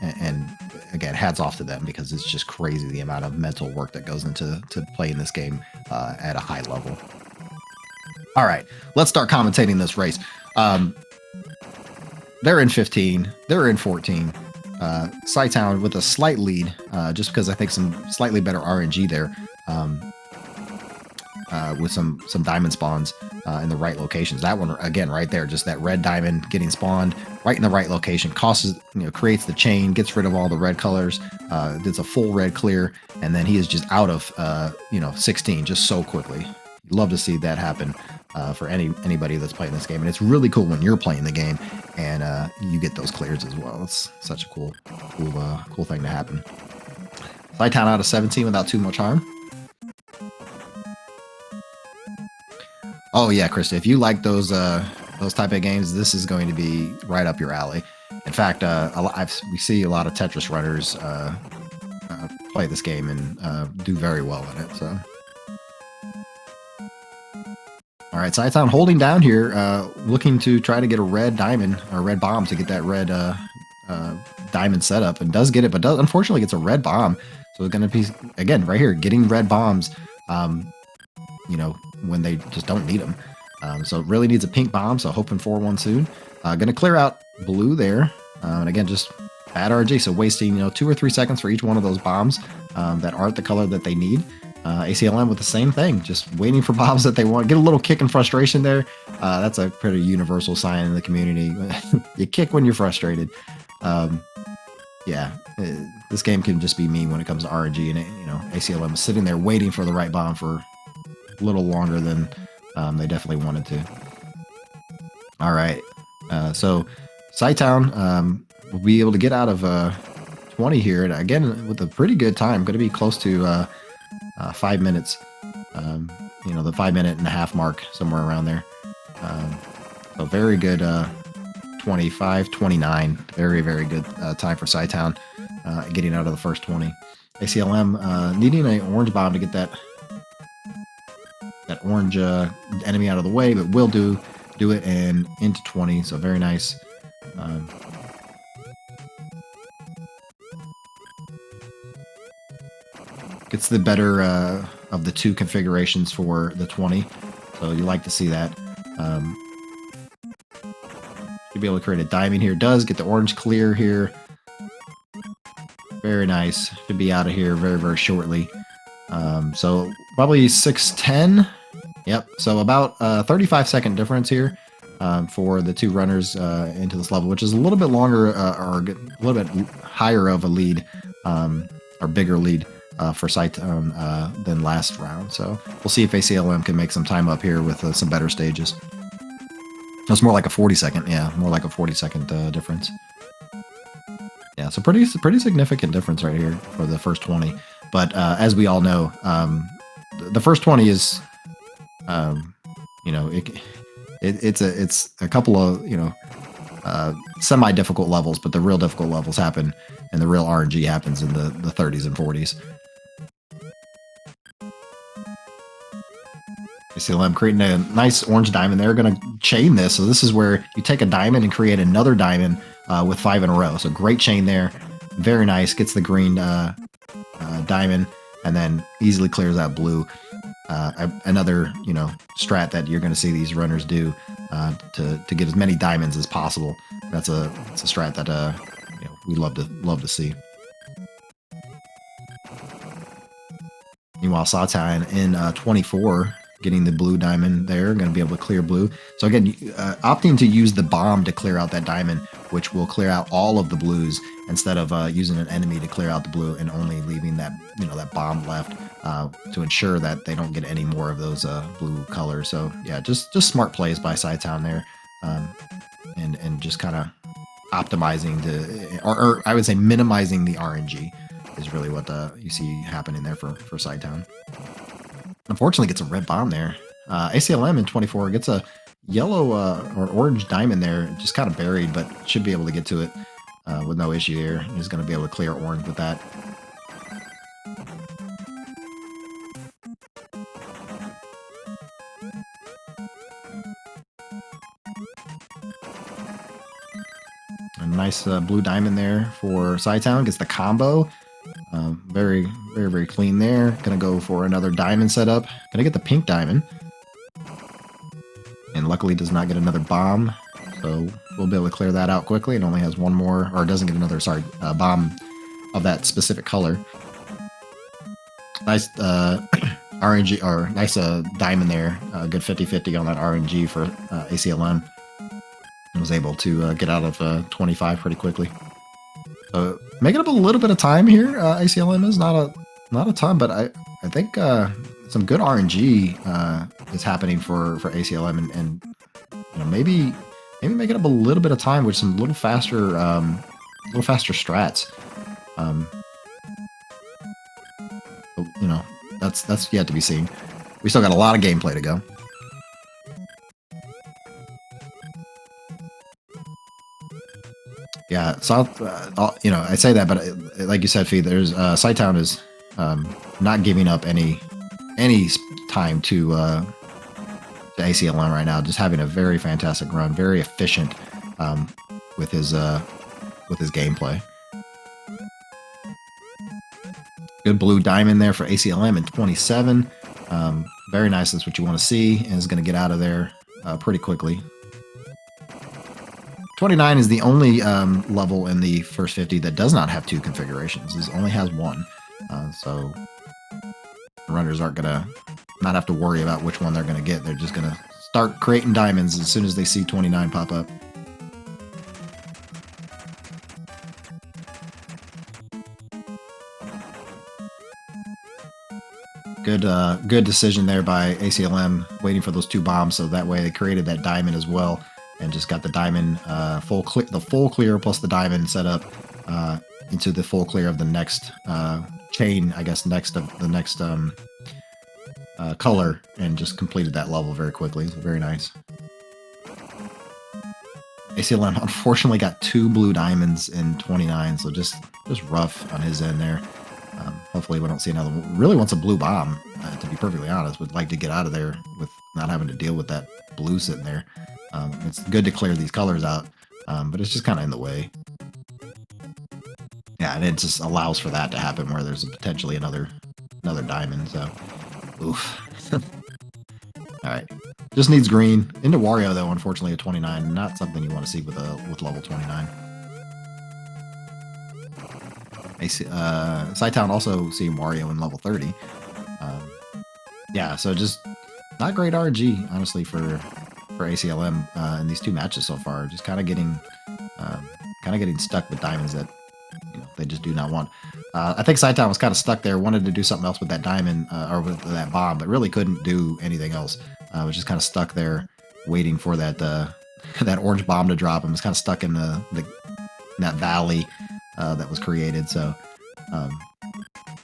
S1: And again, hats off to them, because it's just crazy the amount of mental work that goes into playing this game at a high level. All right, let's start commentating this race. They're in 15, they're in 14. Cytown with a slight lead, just because I think some slightly better RNG there, with some diamond spawns in the right locations. That one again, right there, just that red diamond getting spawned right in the right location, creates the chain, gets rid of all the red colors. It's a full red clear, and then he is just out of 16 just so quickly. Love to see that happen for anybody that's playing this game, and it's really cool when you're playing the game and you get those clears as well. It's such a cool thing to happen. Cytown out of 17 without too much harm. Oh yeah, Krista, if you like those type of games, this is going to be right up your alley. In fact, we see a lot of Tetris runners play this game and do very well in it. So. All right, Cytown holding down here, looking to try to get a red diamond or red bomb to get that red diamond setup, and does get it, but unfortunately gets a red bomb. So it's going to be, again, right here, getting red bombs, you know, when they just don't need them. So it really needs a pink bomb, so hoping for one soon. Going to clear out blue there, and again, just bad RNG, so wasting, you know, 2 or 3 seconds for each one of those bombs that aren't the color that they need. Acmlm with the same thing, just waiting for bombs that they want. Get a little kick and frustration there. That's a pretty universal sign in the community. You kick when you're frustrated. Yeah, this game can just be mean when it comes to RNG, and you know, Acmlm is sitting there waiting for the right bomb for a little longer than they definitely wanted to. All right, so Cytown will be able to get out of 20 here, and again with a pretty good time. Going to be close to 5 minutes, you know, the 5-minute-and-a-half mark, somewhere around there. So very good, 25-29, very, very good time for Cytown, getting out of the first 20. Acmlm needing an orange bomb to get that orange enemy out of the way, but will do it and into 20, so very nice. Gets the better of the two configurations for the 20, so you like to see that. You'll be able to create a diamond here. Does get the orange clear here. Very nice. Should be out of here very, very shortly. So probably 6:10. Yep. So about 35-second difference here for the two runners into this level, which is a little bit longer or a little bit higher of a lead or bigger lead for Cytown than last round. So we'll see if Acmlm can make some time up here with some better stages. It's more like a 40-second. Yeah, more like a 40-second difference. Yeah, so pretty significant difference right here for the first 20. But as we all know, the first 20 is, you know, it's a couple of, you know, semi-difficult levels, but the real difficult levels happen, and the real RNG happens in the 30s and 40s. Acmlm creating a nice orange diamond. They're going to chain this. So this is where you take a diamond and create another diamond with 5 in a row. So great chain there. Very nice. Gets the green diamond and then easily clears out blue. Another, you know, strat that you're going to see these runners do to get as many diamonds as possible. It's a strat that you know, we love to see. Meanwhile, Cytown in 24. Getting the blue diamond there, going to be able to clear blue. So again, opting to use the bomb to clear out that diamond, which will clear out all of the blues instead of using an enemy to clear out the blue and only leaving that, you know, that bomb left to ensure that they don't get any more of those blue colors. So yeah, just smart plays by Cytown there, and just kind of optimizing or I would say minimizing the RNG is really what you see happening there for Cytown. Unfortunately, gets a red bomb there. Acmlm in 24 gets a yellow or orange diamond there, just kind of buried, but should be able to get to it with no issue here. He's going to be able to clear orange with that. A nice blue diamond there for Cytown. Gets the combo. Very, very, very clean there. Gonna go for another diamond setup. Gonna get the pink diamond. And luckily does not get another bomb. So we'll be able to clear that out quickly. It only has one more, or doesn't get another, sorry, bomb of that specific color. Nice RNG, or nice diamond there. Good 50-50 on that RNG for Acmlm. Was able to get out of 25 pretty quickly. Making up a little bit of time here. Acmlm is not a ton, but I think some good RNG is happening for Acmlm, and you know, maybe making up a little bit of time with some little faster strats. You know, that's yet to be seen. We still got a lot of gameplay to go. Yeah, South. You know, I say that, but like you said, Fee, there's Cytown is not giving up any time to Acmlm right now. Just having a very fantastic run, very efficient with his gameplay. Good blue diamond there for Acmlm in 27. Very nice. That's what you want to see, and is going to get out of there pretty quickly. 29 is the only level in the first 50 that does not have 2 configurations. It only has 1. So runners aren't going to not have to worry about which one they're going to get. They're just going to start creating diamonds as soon as they see 29 pop up. Good decision there by Acmlm, waiting for those 2 bombs, so that way they created that diamond as well. And just got the diamond full clear plus the diamond set up into the full clear of the next chain, I guess, next of the next color, and just completed that level very quickly. So very nice. Acmlm unfortunately got 2 blue diamonds in 29, so just rough on his end there. Hopefully we don't see another one. Really wants a blue bomb, to be perfectly honest. Would like to get out of there with not having to deal with that blue sitting there. It's good to clear these colors out, but it's just kind of in the way. Yeah, and it just allows for that to happen where there's potentially another diamond. So, oof. All right, just needs green. Into Wario though, unfortunately, a 29, not something you want to see with level 29. Cytown also seeing Wario in level 30. Yeah, so just not great RNG, honestly, for ACLM in these two matches so far. Just kind of getting stuck with diamonds that they just do not want. I think Cytown was kind of stuck there, wanted to do something else with that diamond or with that bomb, but really couldn't do anything else. Was just kind of stuck there, waiting for that that orange bomb to drop, and was kind of stuck in that valley that was created. So,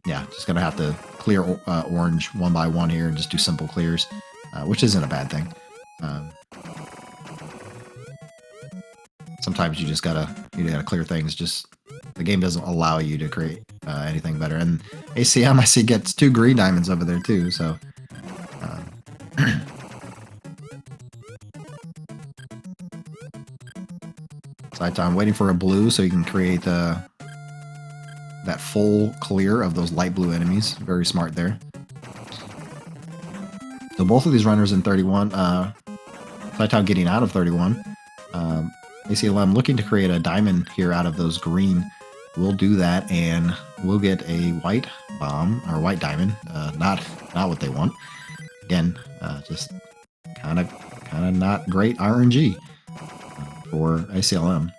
S1: yeah, just gonna have to clear orange one by one here and just do simple clears, which isn't a bad thing. Sometimes you gotta clear things. Just the game doesn't allow you to create anything better. And ACM I see gets 2 green diamonds over there too. So Cytown waiting for a blue so you can create that full clear of those light blue enemies. Very smart there. So both of these runners in 31. Cytown getting out of 31. ACLM looking to create a diamond here out of those green. We'll do that, and we'll get a white bomb or white diamond. Not what they want. Again, just kind of not great RNG for ACLM.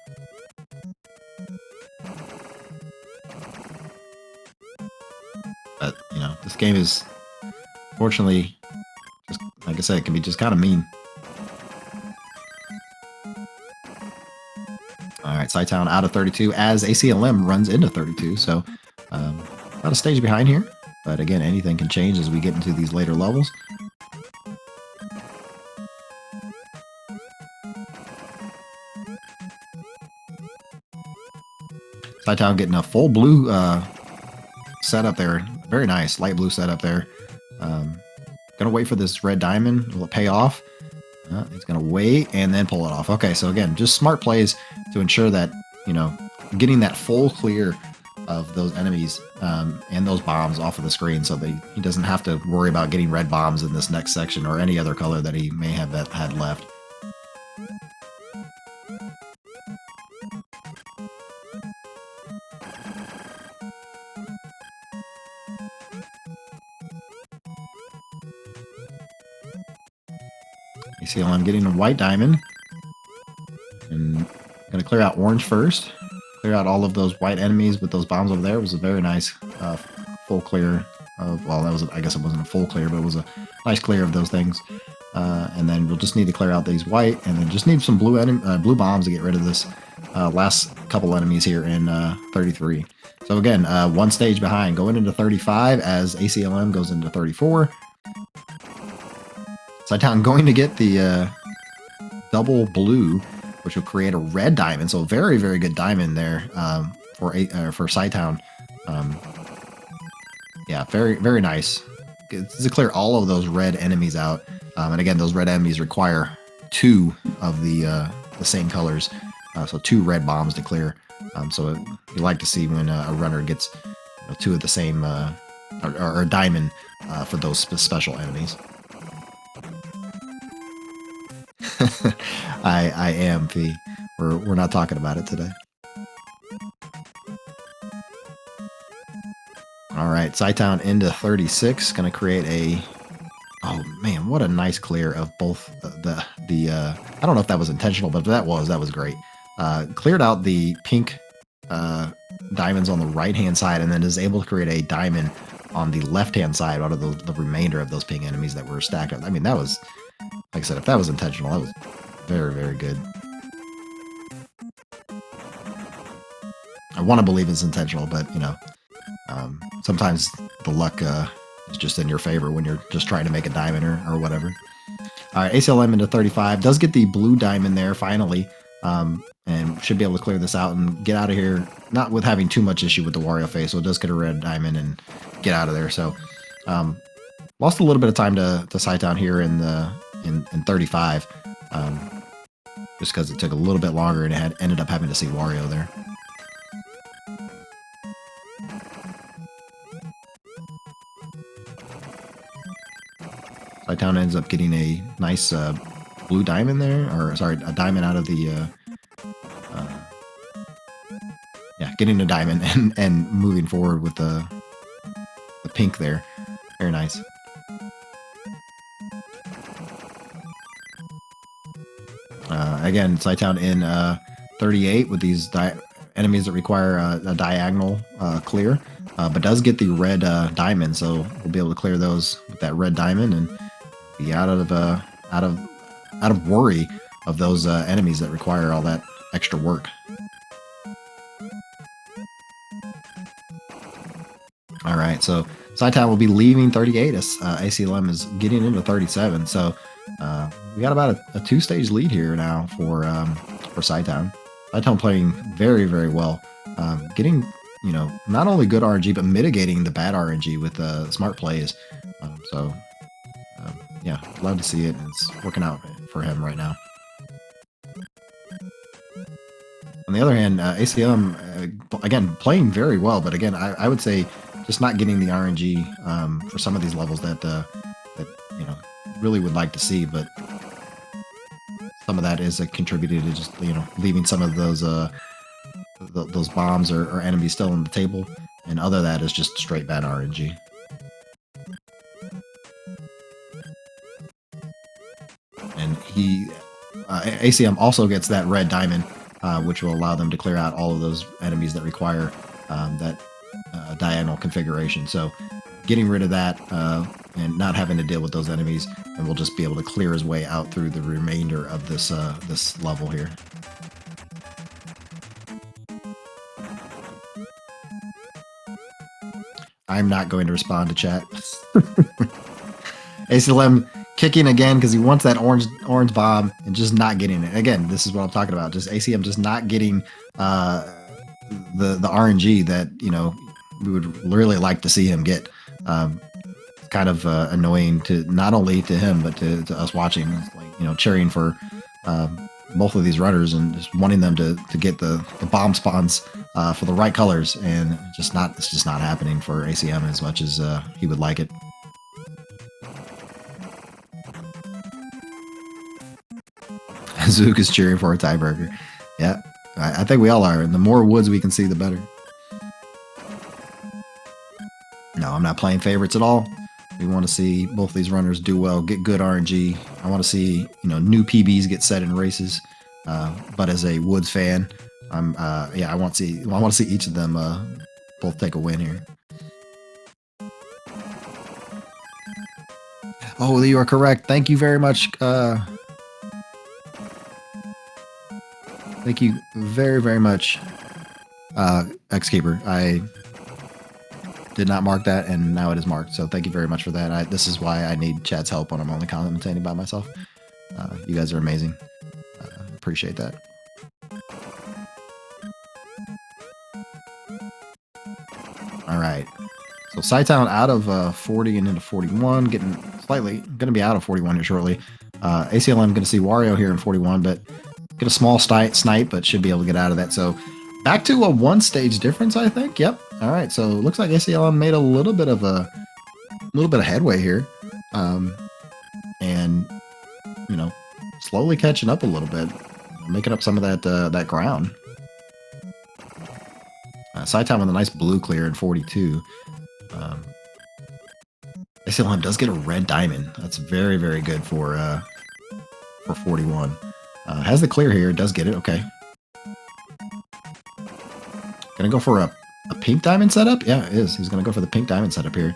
S1: But this game is, fortunately, just like I said, it can be just kind of mean. All right, Cytown out of 32 as ACLM runs into 32. So about a stage behind here. But again, anything can change as we get into these later levels. Cytown getting a full blue setup there. Very nice, light blue setup there. Gonna wait for this red diamond. Will it pay off? He's gonna wait and then pull it off. Okay, so again, just smart plays to ensure that getting that full clear of those enemies and those bombs off of the screen, so that he doesn't have to worry about getting red bombs in this next section or any other color that he may have had left. ACLM getting a white diamond. And gonna clear out orange first. Clear out all of those white enemies with those bombs over there. It was a very nice full clear of, well, I guess it wasn't a full clear, but it was a nice clear of those things. And then we'll just need to clear out these white, and then just need some blue bombs to get rid of this last couple enemies here in 33. So again, one stage behind, going into 35 as ACLM goes into 34. Cytown going to get the double blue, which will create a red diamond. So very, very good diamond there for Cytown. Yeah, very, very nice. To clear all of those red enemies out. And again, those red enemies require 2 of the same colors. So 2 red bombs to clear. So you like to see when a runner gets 2 of the same, or a diamond for those special enemies. I am P. We're not talking about it today. All right, Cytown into 36, gonna create a. Oh man, what a nice clear of both the I don't know if that was intentional, but if that was great. Cleared out the pink diamonds on the right hand side, and then is able to create a diamond on the left hand side out of the remainder of those pink enemies that were stacked up. I mean, that was, like I said, if that was intentional, that was very, very good. I want to believe it's intentional, but sometimes the luck is just in your favor when you're just trying to make a diamond or whatever. All right, ACLM into 35 does get the blue diamond there finally, and should be able to clear this out and get out of here, not with having too much issue with the Wario face. So it does get a red diamond and get out of there. So lost a little bit of time to Cytown here in 35, just because it took a little bit longer and it ended up having to see Wario there. Cytown ends up getting a nice blue diamond there, or sorry, a diamond out of the getting a diamond and moving forward with the pink there. Very nice. Again, Cytown in 38 with these enemies that require a diagonal clear, but does get the red diamond, so we'll be able to clear those with that red diamond and be out of worry of those enemies that require all that extra work. All right, so Cytown will be leaving 38 as Acmlm is getting into 37. So we got about a 2-stage lead here now for Cytown. Cytown playing very, very well, getting not only good RNG but mitigating the bad RNG with smart plays. Yeah, glad to see it. It's working out for him right now. On the other hand, Acmlm again playing very well, but again, I would say just not getting the RNG for some of these levels that really would like to see, but some of that is contributed to just leaving some of those bombs or enemies still on the table, and other that is just straight bad RNG. And Acmlm also gets that red diamond, which will allow them to clear out all of those enemies that require that diagonal configuration. So getting rid of that and not having to deal with those enemies, and we'll just be able to clear his way out through the remainder of this this level here. I'm not going to respond to chat. Acmlm kicking again because he wants that orange bomb and just not getting it. Again, this is what I'm talking about. Just Acmlm just not getting the RNG that we would really like to see him get. Kind of annoying to not only to him but to us watching. It's like cheering for both of these runners and just wanting them to get the bomb spawns for the right colors, and it's just not happening for Acmlm as much as he would like it. Zook is cheering for a tiebreaker. Yeah, I think we all are, and the more woods we can see, the better. No, I'm not playing favorites at all. We want to see both of these runners do well, get good RNG. I want to see new PBs get set in races. But as a Woods fan, I want to see each of them both take a win here. Oh, you are correct. Thank you very much. Thank you very, very much, Xkeeper. I did not mark that, and now it is marked. So thank you very much for that. This is why I need chat's help when I'm only commentating by myself. You guys are amazing. Appreciate that. All right. So Cytown out of 40 and into 41, going to be out of 41 here shortly. Acmlm going to see Wario here in 41, but get a small snipe, but should be able to get out of that. So back to a 1-stage difference, I think. Yep. All right. So it looks like Acmlm made a little bit of headway here, and slowly catching up a little bit, making up some of that ground. Cytown with a nice blue clear in 42. Acmlm does get a red diamond. That's very, very good for 41. Has the clear here. Does get it. Okay. Gonna go for a pink diamond setup? Yeah, it is. He's gonna go for the pink diamond setup here.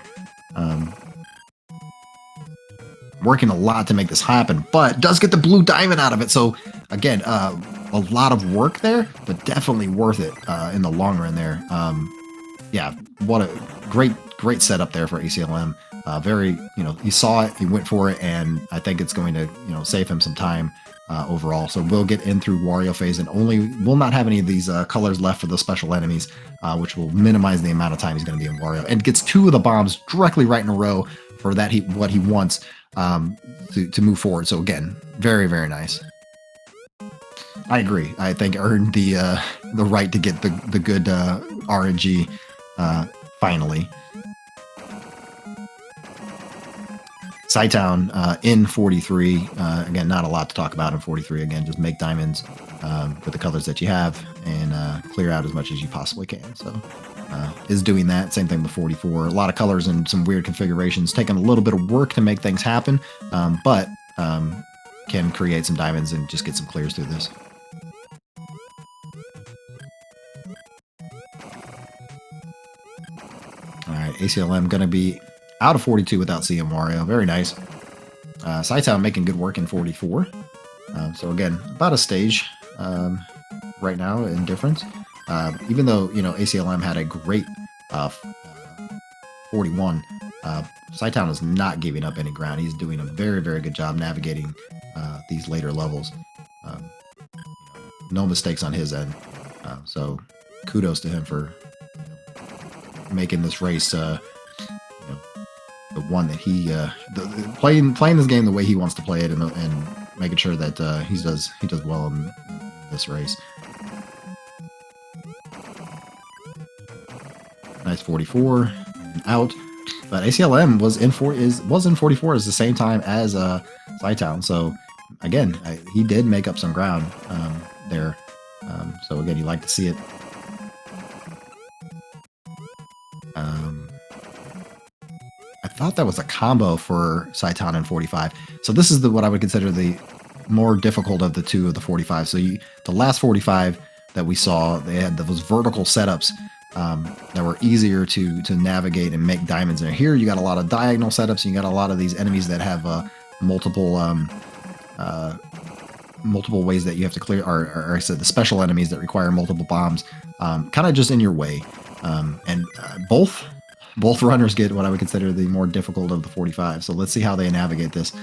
S1: Working a lot to make this happen, but does get the blue diamond out of it. So again, a lot of work there, but definitely worth it in the long run there. Yeah, what a great setup there for Acmlm. Very, he saw it, he went for it, and I think it's going to, save him some time overall. So we'll get in through Wario phase, and we'll not have any of these colors left for the special enemies, which will minimize the amount of time he's going to be in Wario, and gets 2 of the bombs directly right in a row for that what he wants to move forward. So again, very, very nice. I agree. I think earned the right to get the good RNG finally. Cytown in 43. Again, not a lot to talk about in 43. Again, just make diamonds, with the colors that you have and clear out as much as you possibly can. So is doing that. Same thing with 44. A lot of colors and some weird configurations, taking a little bit of work to make things happen, but can create some diamonds and just get some clears through this. All right, Acmlm going to be out of 42 without seeing Wario. Very nice. Cytown making good work in 44. So again, about a stage right now in difference. Even though, you know, Acmlm had a great 41, Cytown is not giving up any ground. He's doing a very, very good job navigating these later levels. No mistakes on his end. So kudos to him for making this race, the one that he playing this game the way he wants to play it, and making sure that he does well in this race. Nice 44 out, but Acmlm was in 44 at the same time as Cytown. So again, he did make up some ground there. So again, you like to see it. I thought that was a combo for Cytown in 45. So this is what I would consider the more difficult of the two of the 45. So the last 45 that we saw, they had those vertical setups that were easier to navigate and make diamonds in. Here you got a lot of diagonal setups, and you got a lot of these enemies that have multiple ways that you have to clear, or I said the special enemies that require multiple bombs, kind of just in your way. And both runners get what I would consider the more difficult of the 45. So let's see how they navigate this.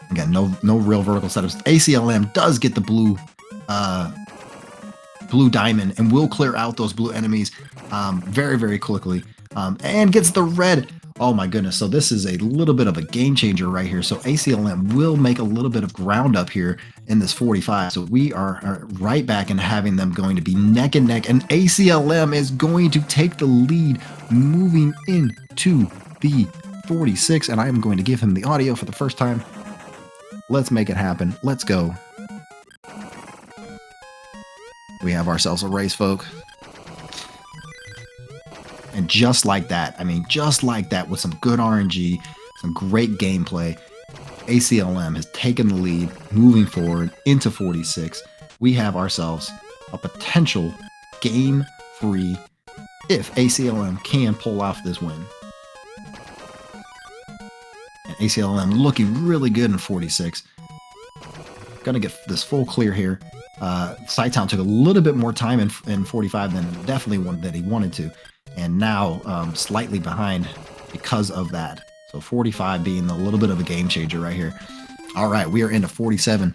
S1: Again, no real vertical setups. Acmlm does get the blue diamond and will clear out those blue enemies very, very quickly, and gets the red. Oh my goodness. So this is a little bit of a game changer right here. So Acmlm will make a little bit of ground up here in this 45. So we are right back in having them going to be neck and neck, and Acmlm is going to take the lead moving into the 46. And I am going to give him the audio for the first time. Let's make it happen. Let's go. We have ourselves a race, folk. And just like that, I mean, just like that, with some good RNG, some great gameplay, Acmlm has taken the lead, moving forward into 46. We have ourselves a potential game-free if Acmlm can pull off this win. And Acmlm looking really good in 46. Gonna get this full clear here. Cytown took a little bit more time in 45 than definitely one that he wanted to, and now slightly behind because of that. So 45 being a little bit of a game changer right here. All right, we are into 47.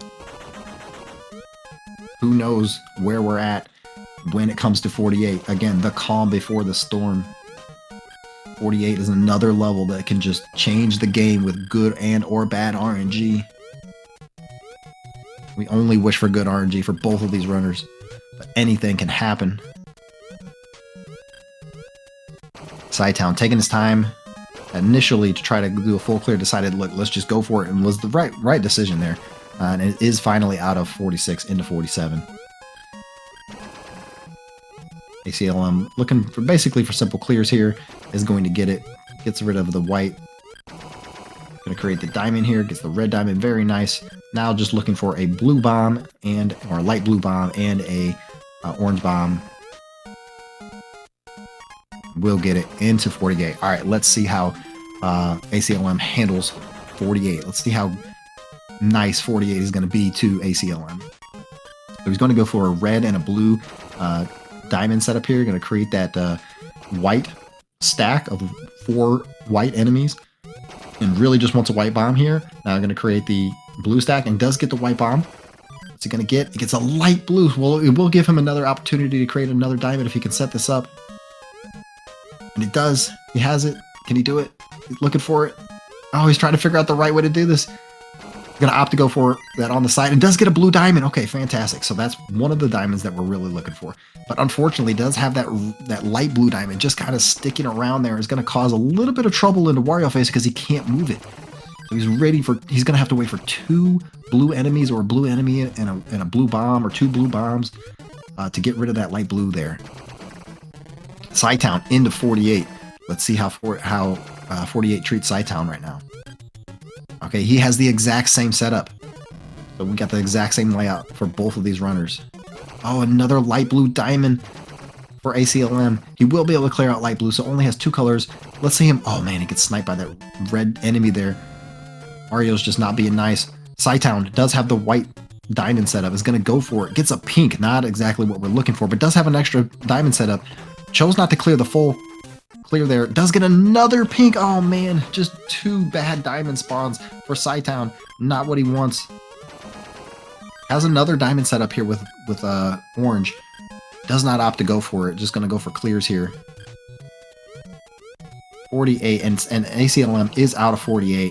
S1: Who knows where we're at when it comes to 48? Again, the calm before the storm. 48 is another level that can just change the game with good and or bad RNG. We only wish for good RNG for both of these runners, but anything can happen. Cytown taking his time initially to try to do a full clear, decided, look, let's just go for it, and was the right decision there. And it is finally out of 46 into 47. Acmlm looking for basically for simple clears here, is going to get it, gets rid of the white. Going to create the diamond here, gets the red diamond, very nice. Now just looking for a blue bomb or a light blue bomb and a orange bomb. We'll get it into 48. All right, let's see how Acmlm handles 48. Let's see how nice 48 is going to be to Acmlm. So he's going to go for a red and a blue diamond setup here. Going to create that white stack of 4 white enemies, and really just wants a white bomb here. Now I'm going to create the blue stack, and does get the white bomb. What's he going to get? He gets a light blue. Well, it will give him another opportunity to create another diamond if he can set this up. And it does. He has it. Can he do it? He's looking for it. Oh, he's trying to figure out the right way to do this. Going to opt to go for that on the side, and does get a blue diamond. Okay, fantastic. So that's one of the diamonds that we're really looking for. But unfortunately, does have that light blue diamond just kind of sticking around there. Is going to cause a little bit of trouble into Wario face because he can't move it. So he's ready for. He's gonna have to wait for 2 blue enemies or a blue enemy and a blue bomb or 2 blue bombs to get rid of that light blue there. Cytown into 48. Let's see how 48 treats Cytown right now. Okay, he has the exact same setup. So we got the exact same layout for both of these runners. Oh, another light blue diamond for Acmlm. He will be able to clear out light blue, so only has 2 colors. Let's see him. Oh man, he gets sniped by that red enemy there. Wario's just not being nice. Cytown does have the white diamond setup. Is going to go for it. Gets a pink. Not exactly what we're looking for, but does have an extra diamond setup. Chose not to clear the full clear there. Does get another pink. Oh man, just 2 bad diamond spawns for Cytown. Not what he wants. Has another diamond setup here with orange. Does not opt to go for it. Just going to go for clears here. 48, and Acmlm is out of 48.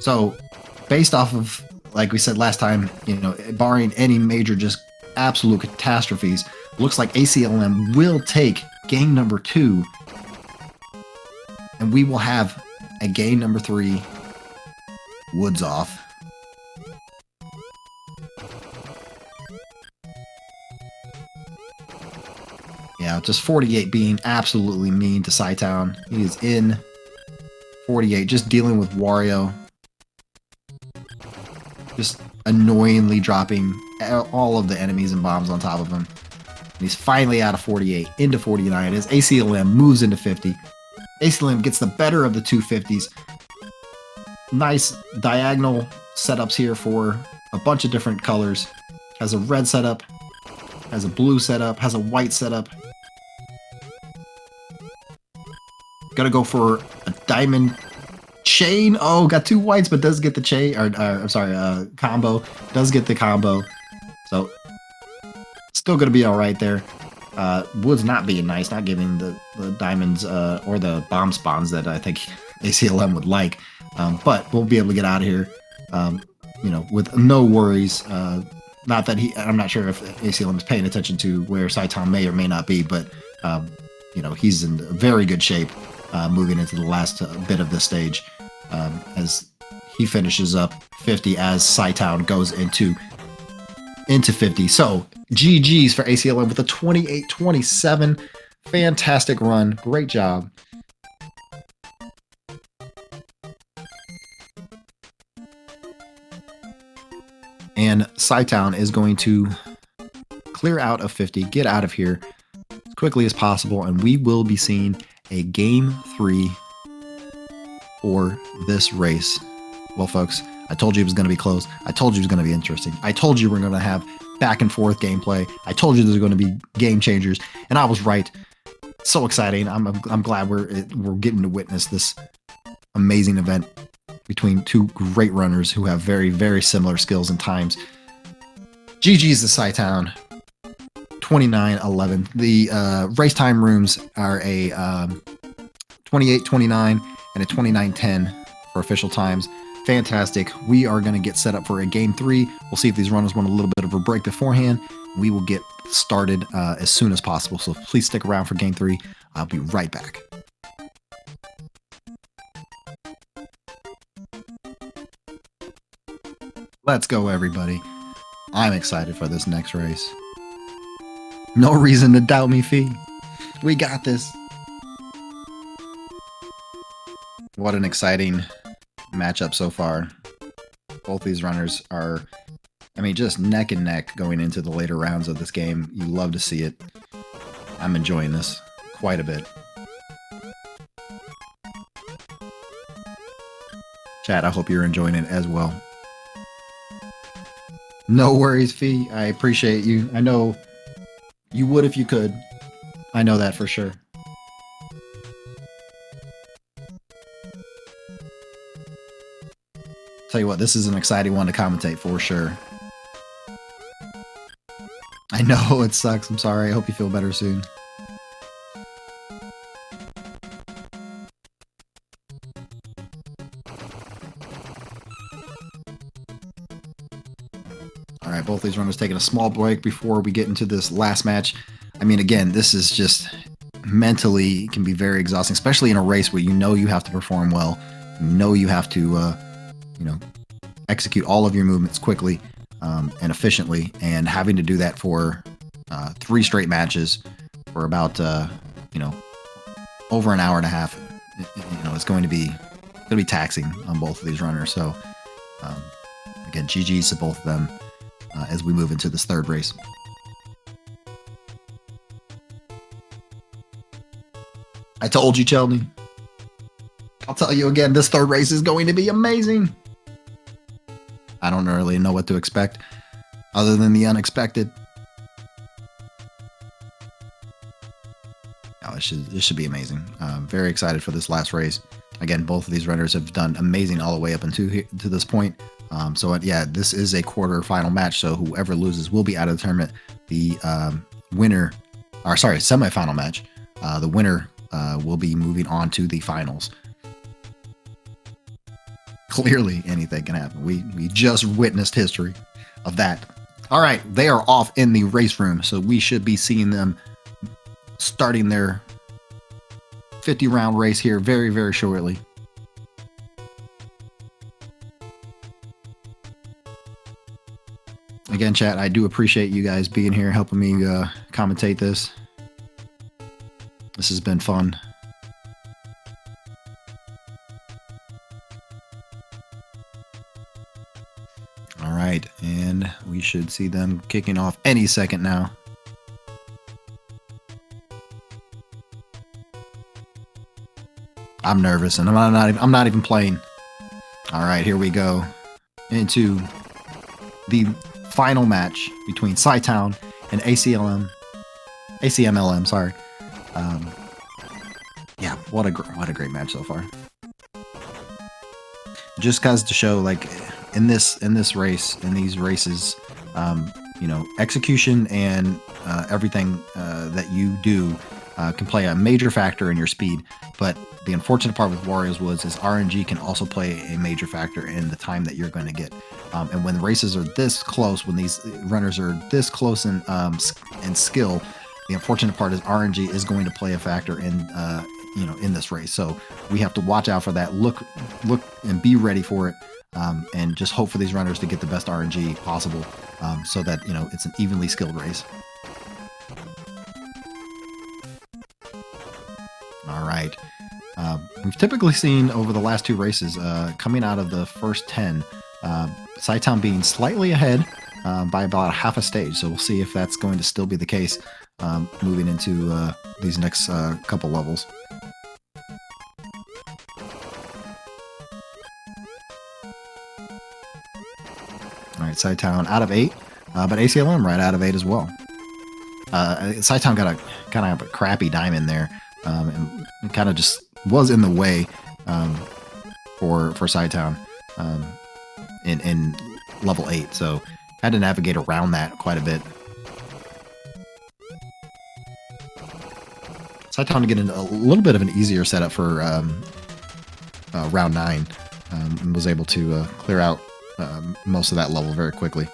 S1: So, based off of, like we said last time, you know, barring any major just absolute catastrophes, looks like Acmlm will take game number 2, and we will have a game number 3 woods off. Yeah, just 48 being absolutely mean to Cytown. He is in 48, just dealing with Wario. Just annoyingly dropping all of the enemies and bombs on top of him. And he's finally out of 48, into 49 as Acmlm moves into 50. Acmlm gets the better of the 250s. Nice diagonal setups here for a bunch of different colors. Has a red setup, has a blue setup, has a white setup. Gotta go for a diamond chain. Oh, got 2 whites, but does get the chain. Or I'm sorry, combo. Does get the combo. So, still gonna be alright there. Wood's not being nice, not giving the diamonds or the bomb spawns that I think Acmlm would like. But we'll be able to get out of here, you know, with no worries. Not that I'm not sure if Acmlm is paying attention to where Cytown may or may not be, but, you know, he's in very good shape moving into the last bit of this stage as he finishes up 50 as Cytown goes into 50. So, GG's for Acmlm with a 28-27. Fantastic run. Great job. And Cytown is going to clear out of 50, get out of here as quickly as possible, and we will be seeing a Game 3 for this race. Well, folks, I told you it was going to be close. I told you it was going to be interesting. I told you we're going to have back and forth gameplay. I told you there's going to be game changers, and I was right. So exciting. I'm glad we're getting to witness this amazing event between 2 great runners who have very, very similar skills and times. GG's to Cytown. 29-11. The race time rooms are a 28-29 and a 29-10 for official times. Fantastic. We are going to get set up for a game 3. We'll see if these runners want a little bit of a break beforehand. We will get started as soon as possible. So please stick around for game 3. I'll be right back. Let's go, everybody. I'm excited for this next race. No reason to doubt me, Fee. We got this. What an exciting matchup so far. Both these runners are, I mean, just neck and neck going into the later rounds of this game. You love to see it. I'm enjoying this quite a bit. Chat, I hope you're enjoying it as well. No worries, Fee. I appreciate you. I know you would if you could. I know that for sure. Tell you what, this is an exciting one to commentate for sure. I know it sucks. I'm sorry. I hope you feel better soon. All right, both these runners taking a small break before we get into this last match. I mean, again, this is just mentally can be very exhausting, especially in a race where you know you have to perform well, you know you have to execute all of your movements quickly and efficiently, and having to do that for 3 straight matches for about over an hour and a half, it's going to be taxing on both of these runners. So again, GG's to both of them as we move into this third race. I told you, Chelsea. I'll tell you again, this third race is going to be amazing. I don't really know what to expect other than the unexpected. Oh, this should be amazing. Very excited for this last race. Again, both of these runners have done amazing all the way up to this point. So yeah, this is a quarter-final match. So whoever loses will be out of the tournament. The semifinal match. The winner will be moving on to the finals. Clearly, anything can happen. We just witnessed history of that. All right, they are off in the race room, so we should be seeing them starting their 50-round race here very, very shortly. Again, chat, I do appreciate you guys being here, helping me commentate this. This has been fun. All right, and we should see them kicking off any second now. I'm nervous, and I'm not even playing. All right, here we go into the final match between Cytown and Acmlm. Sorry. Yeah, what a great match so far. Just goes to show, like, in this race, in these races, execution and everything that you do can play a major factor in your speed. But the unfortunate part with Wario's Woods is RNG can also play a major factor in the time that you're going to get. And when races are this close, when these runners are this close in skill, the unfortunate part is RNG is going to play a factor in in this race. So we have to watch out for that. Look and be ready for it. And just hope for these runners to get the best RNG possible, so that it's an evenly skilled race. All right. We've typically seen over the last 2 races, coming out of the first 10, Cytown being slightly ahead by about half a stage. So we'll see if that's going to still be the case moving into these next couple levels. All right, Cytown out of 8, but Acmlm right out of 8 as well. Cytown got kind of a crappy diamond there, and it kind of just was in the way for Cytown in level 8, so had to navigate around that quite a bit. Cytown to get a little bit of an easier setup for round 9, and was able to clear out most of that level very quickly.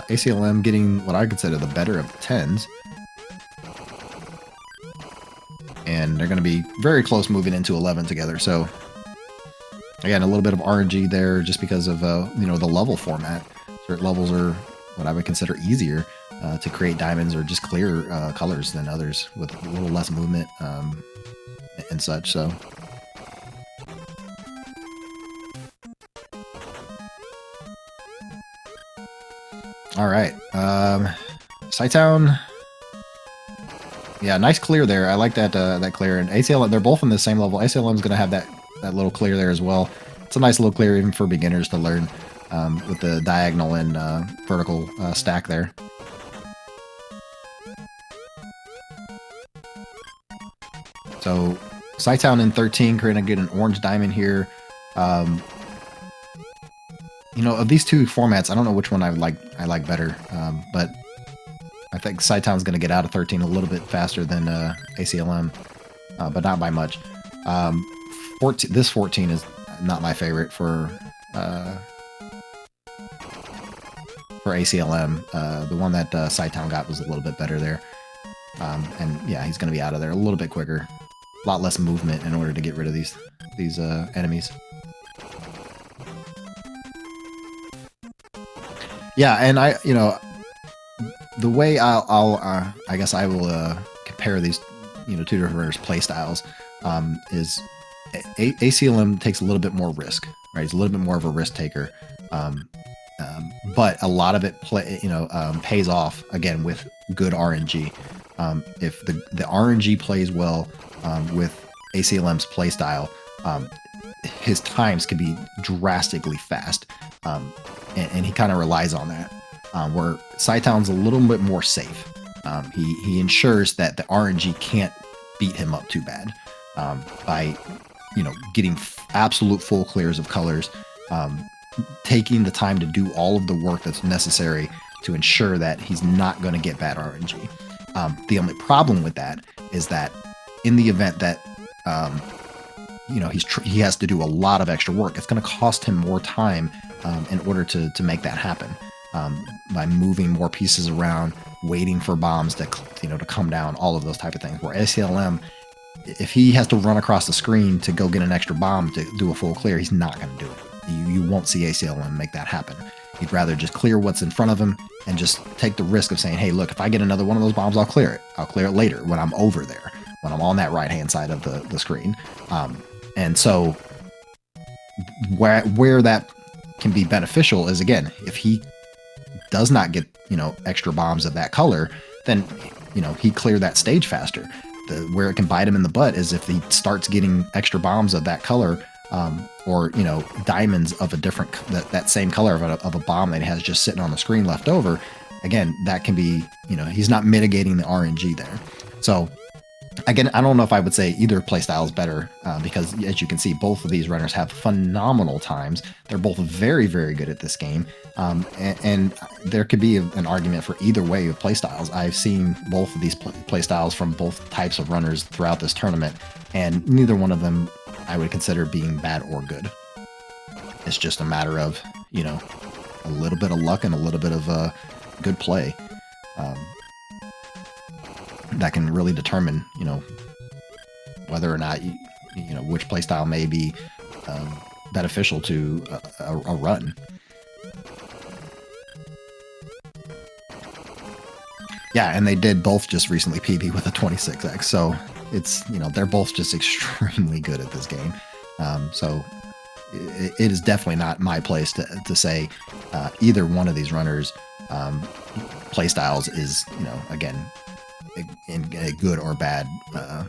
S1: Acmlm getting what I consider the better of 10s. And they're going to be very close moving into 11 together. So, again, a little bit of RNG there just because of, the level format. Certain levels are what I would consider easier to create diamonds or just clear colors than others with a little less movement and such. So, all right. Cytown. Yeah, nice clear there. I like that clear. And Acmlm, they're both on the same level. Acmlm is going to have that little clear there as well. It's a nice little clear even for beginners to learn with the diagonal and vertical stack there. So Cytown in 13, going to get an orange diamond here. Of these 2 formats, I don't know which one I like better, but I think Cytown's going to get out of 13 a little bit faster than Acmlm, but not by much. 14 is not my favorite for Acmlm. The one that Cytown got was a little bit better there. And yeah, he's going to be out of there a little bit quicker. A lot less movement in order to get rid of these enemies. Yeah, and the way I guess I will compare these, two different runners' play styles, is Acmlm takes a little bit more risk, right? He's a little bit more of a risk taker, but a lot of it pays off again with good RNG. If the RNG plays well with Acmlm's play style, his times can be drastically fast, and he kind of relies on that. Where Cytown's a little bit more safe. He ensures that the RNG can't beat him up too bad by getting absolute full clears of colors, taking the time to do all of the work that's necessary to ensure that he's not going to get bad RNG. The only problem with that is that in the event that he has to do a lot of extra work, it's going to cost him more time in order to make that happen. By moving more pieces around, waiting for bombs to come down, all of those type of things. Where Acmlm, if he has to run across the screen to go get an extra bomb to do a full clear, he's not going to do it. You won't see Acmlm make that happen. He'd rather just clear what's in front of him and just take the risk of saying, hey, look, if I get another one of those bombs, I'll clear it. I'll clear it later when I'm over there, when I'm on that right-hand side of the screen. And so where that can be beneficial is, again, if he does not get extra bombs of that color, then he cleared that stage faster. Where it can bite him in the butt is if he starts getting extra bombs of that color, or diamonds of a different that same color of a bomb that he has just sitting on the screen left over. Again, that can be he's not mitigating the RNG there. So again, I don't know if I would say either playstyle is better, because as you can see, both of these runners have phenomenal times. They're both very, very good at this game. And there could be an argument for either way of playstyles. I've seen both of these playstyles from both types of runners throughout this tournament, and neither one of them I would consider being bad or good. It's just a matter of, a little bit of luck and a little bit of good play. That can really determine, whether or not which playstyle may be beneficial to a run. Yeah, and they did both just recently PB with a 26x, so it's they're both just extremely good at this game. So it is definitely not my place to say either one of these runners' playstyles is again, in a good or bad, I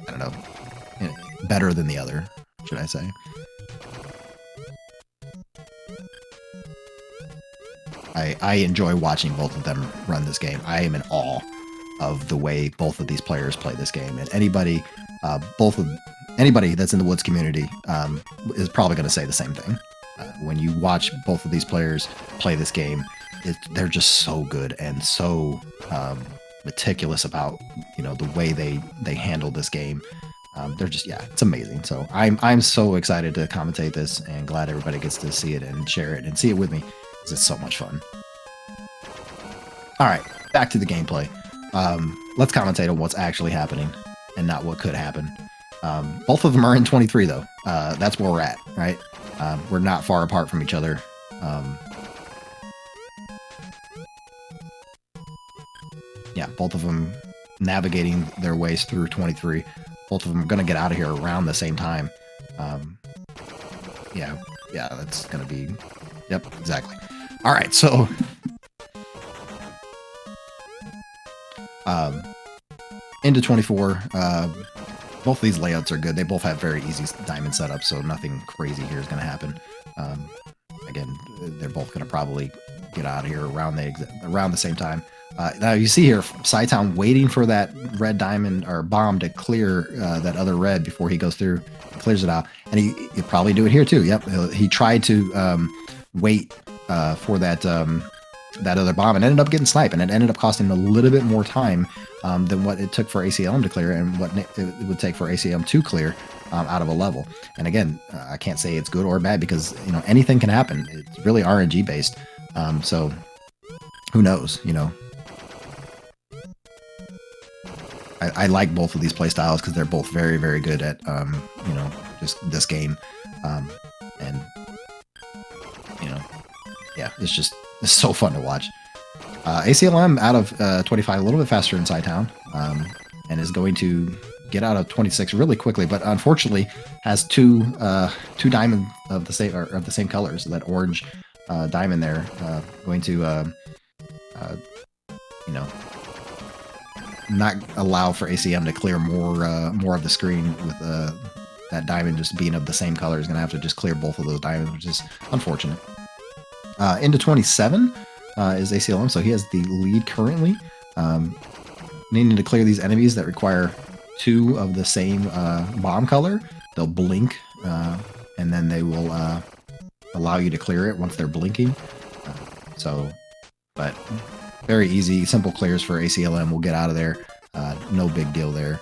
S1: don't know, better than the other, should I say. I enjoy watching both of them run this game. I am in awe of the way both of these players play this game, and anybody that's in the Woods community is probably going to say the same thing. When you watch both of these players play this game, they're just so good and so meticulous about the way they handle this game. They're just, yeah, it's amazing. So I'm so excited to commentate this, and glad everybody gets to see it and share it and see it with me, because it's so much fun. All right, back to the gameplay. Let's commentate on what's actually happening and not what could happen. Both of them are in 23 though. That's where we're at, right? We're not far apart from each other. Yeah, both of them navigating their ways through 23. Both of them are going to get out of here around the same time. Yeah, that's going to be... Yep, exactly. All right, so... into 24, both of these layouts are good. They both have very easy diamond setups, so nothing crazy here is going to happen. Again, they're both going to probably get out of here around the same time. Now you see here, Cytown waiting for that red diamond or bomb to clear that other red before he goes through and clears it out. And he'll probably do it here too. Yep, he tried to wait for that other bomb and ended up getting sniped, and it ended up costing him a little bit more time than what it took for Acmlm to clear and what it would take for Acmlm to clear out of a level. And again, I can't say it's good or bad, because anything can happen. It's really RNG based, so who knows, I like both of these play styles because they're both very, very good at, you know, just this game. And, you know, yeah, it's so fun to watch. Acmlm out of 25, a little bit faster than Cytown, and is going to get out of 26 really quickly, but unfortunately has two diamond of the same colors. So that orange diamond there, going to you know, not allow for ACM to clear more of the screen with that diamond just being of the same color. Is going to have to just clear both of those diamonds, which is unfortunate. Into 27 is Acmlm, so he has the lead currently. Needing to clear these enemies that require 2 of the same bomb color. They'll blink, and then they will allow you to clear it once they're blinking. But very easy, simple clears for Acmlm. We'll get out of there. No big deal there.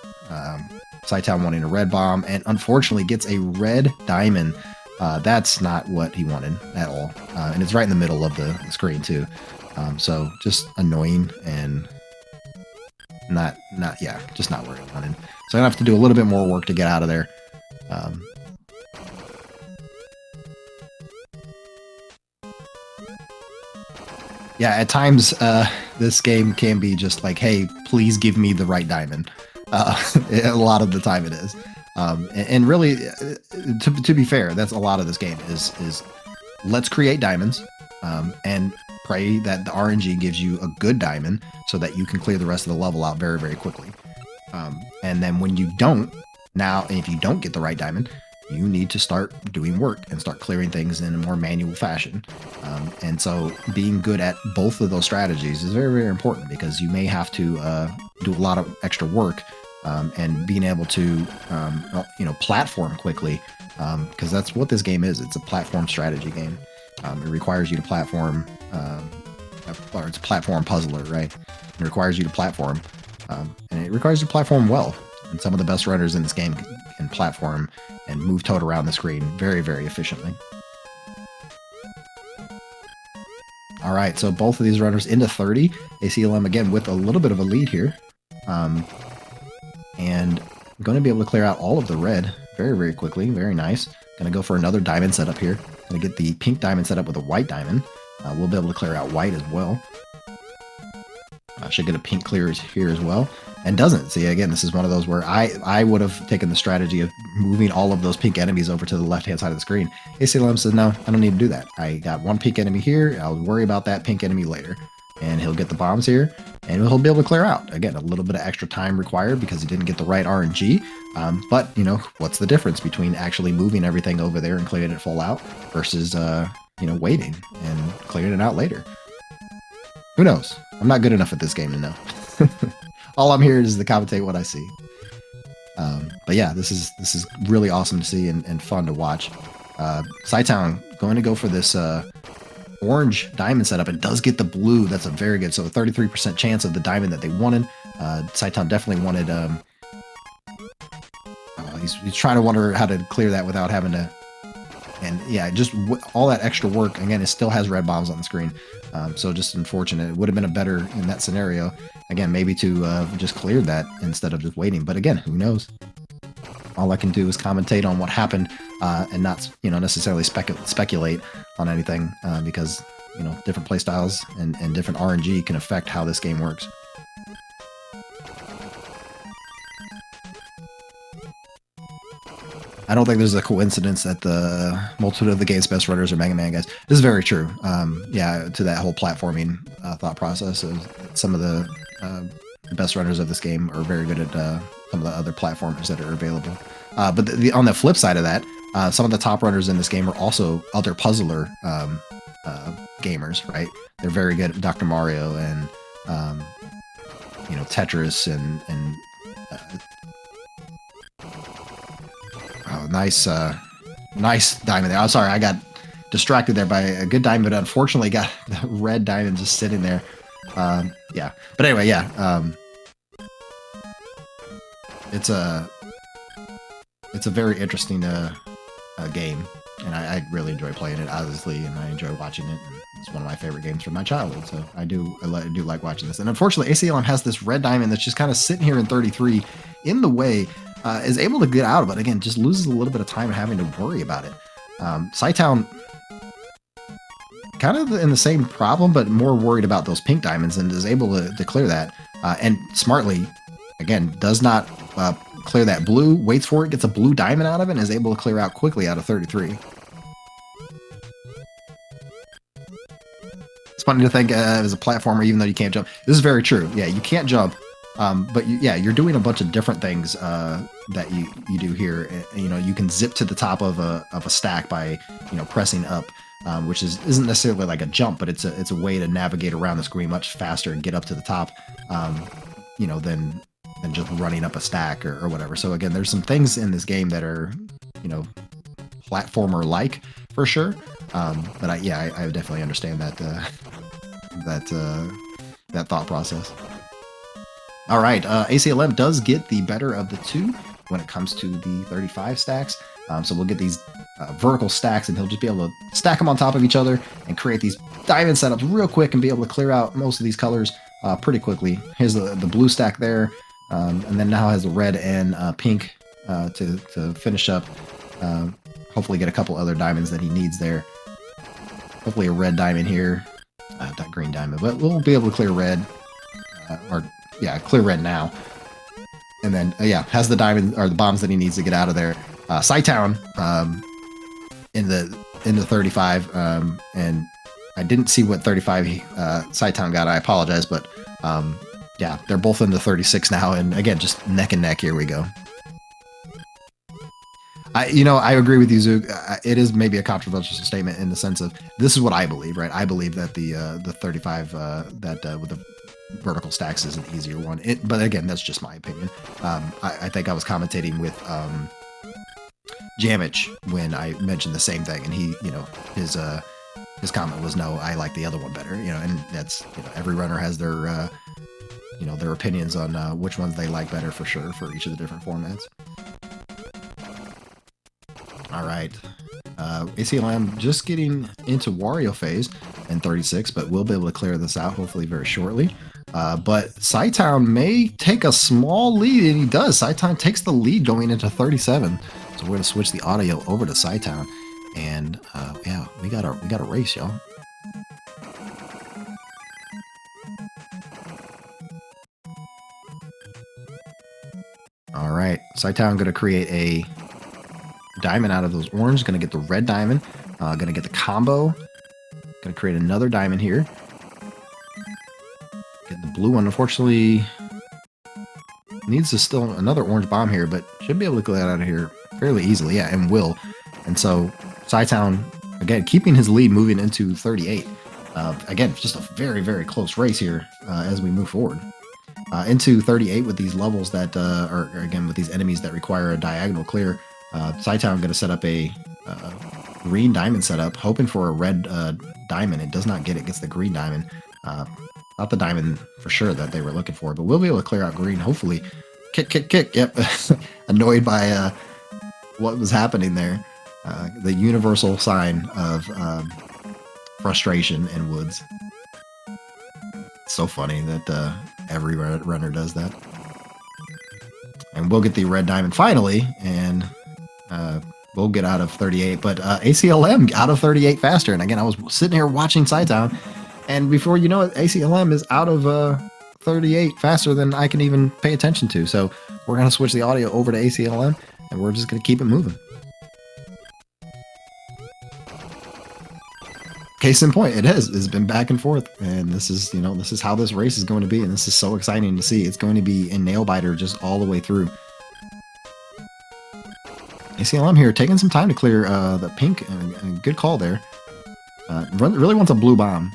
S1: Cytown wanting a red bomb, and unfortunately gets a red diamond. That's not what he wanted at all. And it's right in the middle of the screen too. So just annoying and just not where he wanted. So I'm gonna have to do a little bit more work to get out of there. Yeah, at times this game can be just like, hey, please give me the right diamond. A lot of the time it is. And really, to be fair, that's a lot of this game is let's create diamonds and pray that the RNG gives you a good diamond so that you can clear the rest of the level out very, very quickly. And then when you don't, if you don't get the right diamond, you need to start doing work and start clearing things in a more manual fashion. And so being good at both of those strategies is very, very important because you may have to do a lot of extra work and being able to, platform quickly, because that's what this game is. It's a platform strategy game. It requires you to platform, or it's a platform puzzler, right? It requires you to platform, and it requires you to platform well. And some of the best runners in this game can platform and move Toad around the screen very, very efficiently. All right, so both of these runners into 30. Acmlm again with a little bit of a lead here. And I'm going to be able to clear out all of the red very, very quickly. Very nice. Going to go for another diamond setup here. Going to get the pink diamond set up with a white diamond. We'll be able to clear out white as well. Should get a pink clear here as well. And doesn't. See, again, this is one of those where I would have taken the strategy of moving all of those pink enemies over to the left-hand side of the screen. Acmlm says, no, I don't need to do that. I got one pink enemy here. I'll worry about that pink enemy later. And he'll get the bombs here, and he'll be able to clear out. Again, a little bit of extra time required because he didn't get the right RNG. But, what's the difference between actually moving everything over there and clearing it full out versus, waiting and clearing it out later? Who knows? I'm not good enough at this game to know. All I'm here is to commentate what I see. But yeah, this is really awesome to see and fun to watch. Cytown going to go for this orange diamond setup. It does get the blue. That's a very good. So a 33% chance of the diamond that they wanted. Cytown definitely wanted. He's trying to wonder how to clear that without having to. And yeah, just all that extra work. Again, it still has red bombs on the screen. So just unfortunate. It would have been a better in that scenario. Again, maybe to just clear that instead of just waiting. But again, who knows? All I can do is commentate on what happened and not, necessarily speculate on anything because, different playstyles and different RNG can affect how this game works. I don't think there's a coincidence that the multitude of the game's best runners are Mega Man guys. This is very true. Yeah, to that whole platforming thought process. Some of the best runners of this game are very good at some of the other platformers that are available. But on the flip side of that, some of the top runners in this game are also other puzzler gamers, right? They're very good at Dr. Mario and Tetris and oh, nice diamond there. I'm sorry, I got distracted there by a good diamond, but unfortunately got the red diamond just sitting there. Yeah, but anyway, yeah. It's a very interesting game, and I really enjoy playing it, obviously, and I enjoy watching it. It's one of my favorite games from my childhood, so I do like watching this. And unfortunately, Acmlm has this red diamond that's just kind of sitting here in 33 in the way, is able to get out of it. Again, just loses a little bit of time having to worry about it. Cytown, kind of in the same problem, but more worried about those pink diamonds and is able to clear that. And smartly, again, does not clear that blue, waits for it, gets a blue diamond out of it, and is able to clear out quickly out of 33. It's funny to think as a platformer, even though you can't jump. This is very true. Yeah, you can't jump, but you're doing a bunch of different things that you do here. You know, you can zip to the top of a stack by pressing up, which isn't necessarily like a jump, but it's a way to navigate around the screen much faster and get up to the top, than just running up a stack or whatever. So again, there's some things in this game that are platformer like for sure. But I definitely understand that that thought process. All right, Acmlm does get the better of the two when it comes to the 35 stacks. So we'll get these vertical stacks, and he'll just be able to stack them on top of each other and create these diamond setups real quick and be able to clear out most of these colors pretty quickly. Here's the blue stack there, and then now has the red and pink to finish up. Hopefully get a couple other diamonds that he needs there. Hopefully a red diamond here. Not green diamond, but we'll be able to clear red. Clear red now. And then, has the diamond or the bombs that he needs to get out of there. Cytown in the 35, and I didn't see what 35 Cytown got. I apologize, but they're both in the 36 now, and again, just neck and neck. Here we go. I agree with you, Zoog. It is maybe a controversial statement in the sense of this is what I believe, right? I believe that the 35 with the vertical stacks is an easier one. But again, that's just my opinion. I think I was commentating with Jamich when I mentioned the same thing, and he, his comment was, no, I like the other one better. And that's every runner has their their opinions on which ones they like better for sure for each of the different formats. All right, Acmlm just getting into Wario phase in 36, but we'll be able to clear this out hopefully very shortly. But Cytown may take a small lead, and he does. Cytown takes the lead going into 37. So we're gonna switch the audio over to Cytown, and we got a race, y'all. All right, Cytown gonna create a diamond out of those orange, gonna get the red diamond, gonna get the combo, gonna create another diamond here, get the blue one. Unfortunately needs to still another orange bomb here, but should be able to get that out of here fairly easily, and will. And so Cytown again keeping his lead moving into 38. Again, just a very, very close race here as we move forward into 38 with these levels that are again with these enemies that require a diagonal clear. Cytown going to set up a green diamond setup, hoping for a red diamond. It does not get it, gets the green diamond. Not the diamond for sure that they were looking for, but we'll be able to clear out green, hopefully. Kick. Yep. Annoyed by what was happening there. The universal sign of frustration in Woods. It's so funny that every runner does that. And we'll get the red diamond finally, and we'll get out of 38. But Acmlm out of 38 faster. And again, I was sitting here watching Cytown, and before you know it, Acmlm is out of 38 faster than I can even pay attention to. So we're going to switch the audio over to Acmlm, and we're just going to keep it moving. Case in point, it's been back and forth, and this is how this race is going to be, and this is so exciting to see. It's going to be a nail biter just all the way through. Acmlm here taking some time to clear the pink, and good call there. Really wants a blue bomb.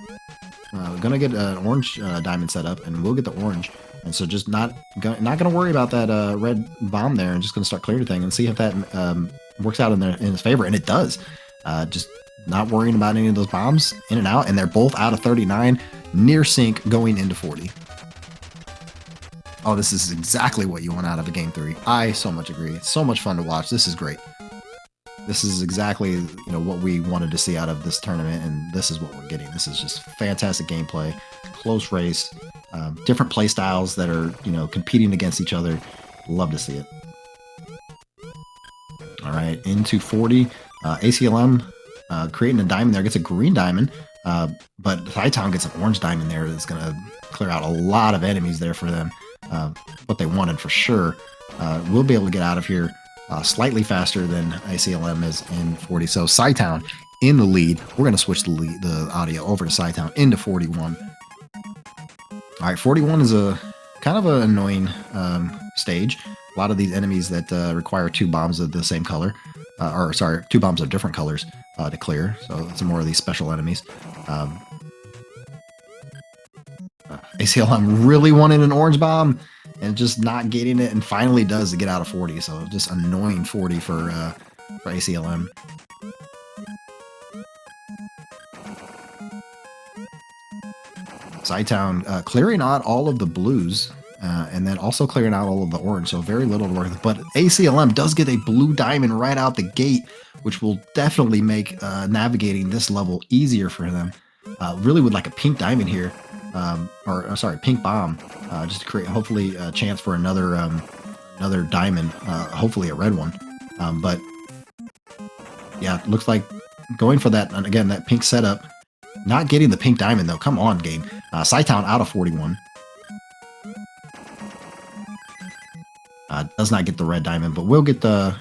S1: Gonna get an orange diamond set up, and we'll get the orange. And so just not gonna worry about that red bomb there, and just gonna start clearing the thing and see if that works out in his favor, and it does. Just not worrying about any of those bombs in and out, and they're both out of 39, near sync going into 40. Oh, this is exactly what you want out of a game 3. I so much agree. It's so much fun to watch. This is great. This is exactly, what we wanted to see out of this tournament, and this is what we're getting. This is just fantastic gameplay, close race, different play styles that are, competing against each other. Love to see it. All right, into 40. ACLM creating a diamond there, gets a green diamond, but Cytown gets an orange diamond there that's going to clear out a lot of enemies there for them. What they wanted for sure. We'll be able to get out of here slightly faster than ACLM is in 40. So Cytown in the lead. We're going to switch the audio over to Cytown into 41. All right, 41 is a kind of an annoying stage. A lot of these enemies that require 2 bombs of the same color, or sorry, 2 bombs of different colors to clear. So it's more of these special enemies. ACLM really wanted an orange bomb and just not getting it, and finally does to get out of 40. So just annoying 40 for ACLM. Cytown clearing out all of the blues, and then also clearing out all of the orange, so very little to work with. But ACLM does get a blue diamond right out the gate, which will definitely make navigating this level easier for them. Really would like a pink diamond here, pink bomb, just to create hopefully a chance for another diamond, hopefully a red one. But yeah, looks like going for that, and again, that pink setup. Not getting the pink diamond though. Come on, game. Cytown out of 41. Does not get the red diamond, but we'll get the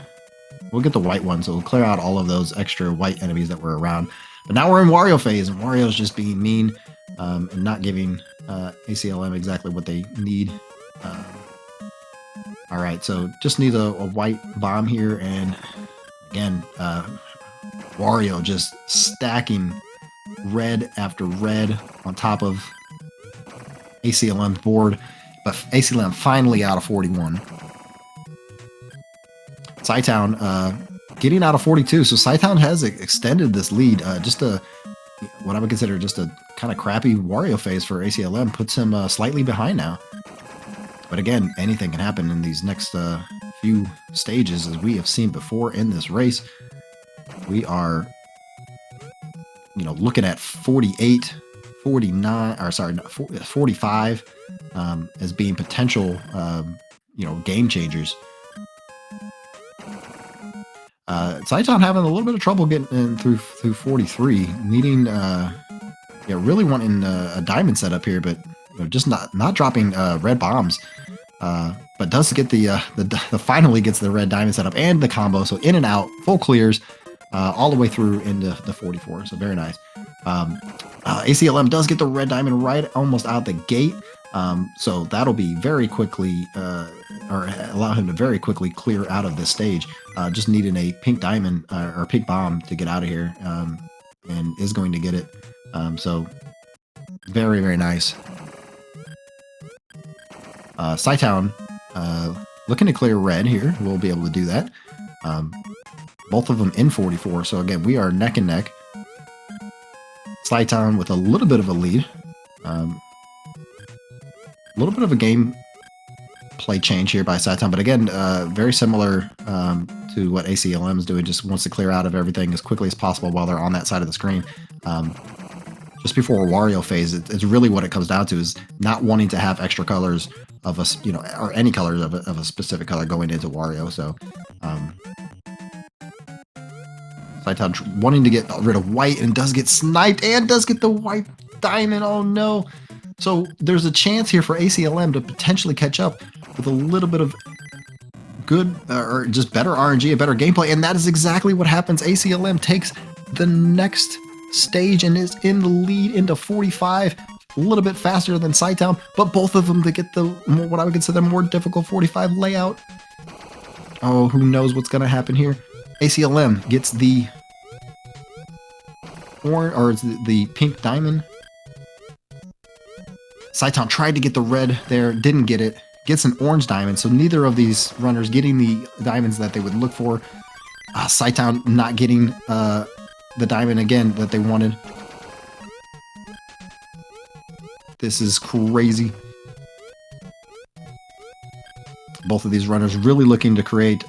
S1: white one, so we'll clear out all of those extra white enemies that were around. But now we're in Wario phase, and Wario's just being mean and not giving ACLM exactly what they need. All right, so just need a white bomb here, and again, Wario just stacking red after red on top of ACLM's board, but ACLM finally out of 41. Cytown getting out of 42, so Cytown has extended this lead. Just what I would consider just a kind of crappy Wario phase for ACLM puts him slightly behind now. But again, anything can happen in these next few stages, as we have seen before in this race. We are looking at 48, 49, or sorry, 45 as being potential, game changers. Cytown having a little bit of trouble getting in through 43, needing, really wanting a diamond setup here, but just not dropping red bombs. But does get the finally gets the red diamond setup and the combo, so in and out, full clears. All the way through into the 44, so very nice. ACLM does get the red diamond right almost out the gate, so that'll be very quickly, or allow him to very quickly clear out of this stage. Just needing a pink diamond or pink bomb to get out of here, and is going to get it. So very, very nice. Cytown looking to clear red here. We'll be able to do that. Both of them in 44, so again, we are neck and neck. Cytown with a little bit of a lead. A little bit of a game play change here by Cytown, but again, very similar to what ACLM is doing, just wants to clear out of everything as quickly as possible while they're on that side of the screen. Just before a Wario phase, it's really what it comes down to, is not wanting to have extra colors of a, or any colors of a specific color going into Wario, so... Cytown wanting to get rid of white, and does get sniped, and does get the white diamond. Oh no. So there's a chance here for ACLM to potentially catch up with a little bit of good or just better RNG, a better gameplay, and that is exactly what happens. ACLM takes the next stage and is in the lead into 45, a little bit faster than Cytown, but both of them to get the what I would consider more difficult 45 layout. Oh, who knows what's going to happen here. ACLM gets the orange, or the pink diamond. Cytown tried to get the red there, didn't get it. Gets an orange diamond, so neither of these runners getting the diamonds that they would look for. Cytown not getting the diamond again that they wanted. This is crazy. Both of these runners really looking to create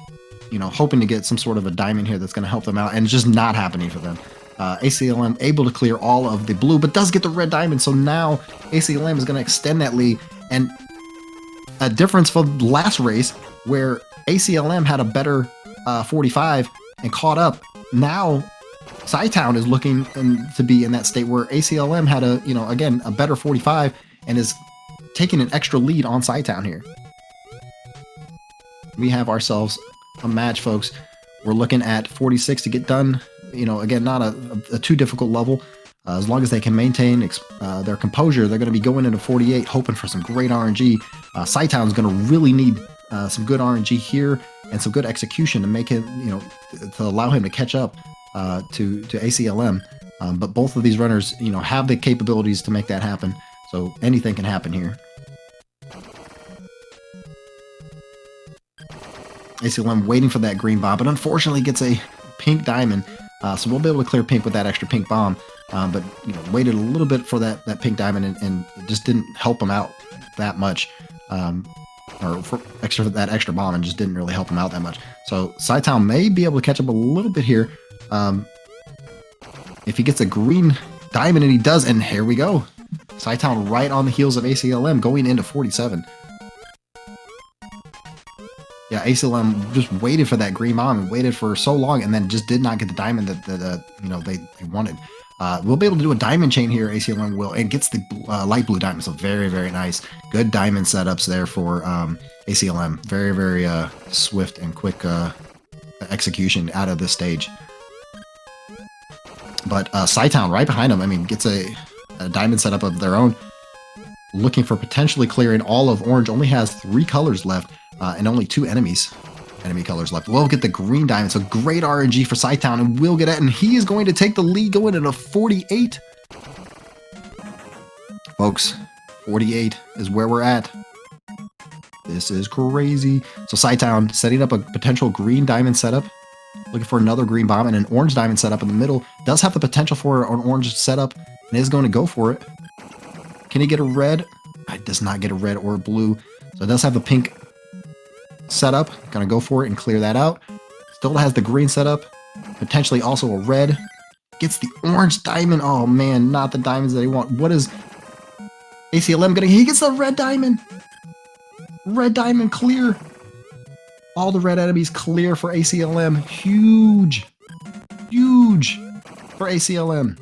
S1: hoping to get some sort of a diamond here that's going to help them out, and it's just not happening for them. Acmlm able to clear all of the blue, but does get the red diamond, so now Acmlm is going to extend that lead, and a difference from last race where Acmlm had a better 45 and caught up. Now Cytown is looking to be in that state where Acmlm had again, a better 45 and is taking an extra lead on Cytown here. We have ourselves a match, folks. We're looking at 46 to get done. Again, not a too difficult level. As long as they can maintain their composure, they're going to be going into 48, hoping for some great RNG. Cytown's going to really need some good RNG here and some good execution to make him, to allow him to catch up to Acmlm. But both of these runners, have the capabilities to make that happen. So anything can happen here. Acmlm waiting for that green bomb, but unfortunately gets a pink diamond. So we'll be able to clear pink with that extra pink bomb. But waited a little bit for that pink diamond, and it just didn't help him out that much. Or for that extra bomb, and just didn't really help him out that much. So Cytown may be able to catch up a little bit here. If he gets a green diamond, and he does, and here we go. Cytown right on the heels of Acmlm going into 47. Yeah, Acmlm just waited for that green bomb and waited for so long, and then just did not get the diamond that they wanted. We'll be able to do a diamond chain here, Acmlm will, and gets the light blue diamond. So very, very nice. Good diamond setups there for Acmlm. Very, very swift and quick execution out of this stage. But Cytown right behind him, gets a diamond setup of their own. Looking for potentially clearing all of orange. Only has 3 colors left and only 2 enemy colors left. We'll get the green diamond. So great RNG for Cytown, and we'll get it. And he is going to take the lead going into 48. Folks, 48 is where we're at. This is crazy. So Cytown setting up a potential green diamond setup. Looking for another green bomb and an orange diamond setup in the middle. Does have the potential for an orange setup and is going to go for it. Can he get a red? It does not get a red or a blue. So it does have the pink setup. Gonna go for it and clear that out. Still has the green setup. Potentially also a red. Gets the orange diamond. Oh man, not the diamonds that he wants. What is Acmlm gonna? He gets the red diamond. Red diamond clear. All the red enemies clear for Acmlm. Huge. Huge for Acmlm.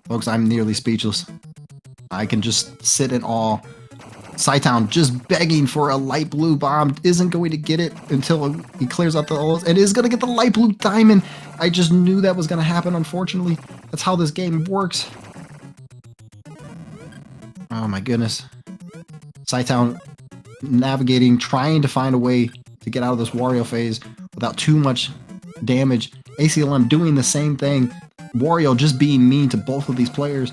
S1: Folks, I'm nearly speechless. I can just sit in awe. Cytown just begging for a light blue bomb. Isn't going to get it until he clears out the oils. And is going to get the light blue diamond. I just knew that was going to happen, unfortunately. That's how this game works. Oh my goodness. Cytown navigating, trying to find a way to get out of this Wario phase without too much damage. Acmlm doing the same thing. Wario just being mean to both of these players.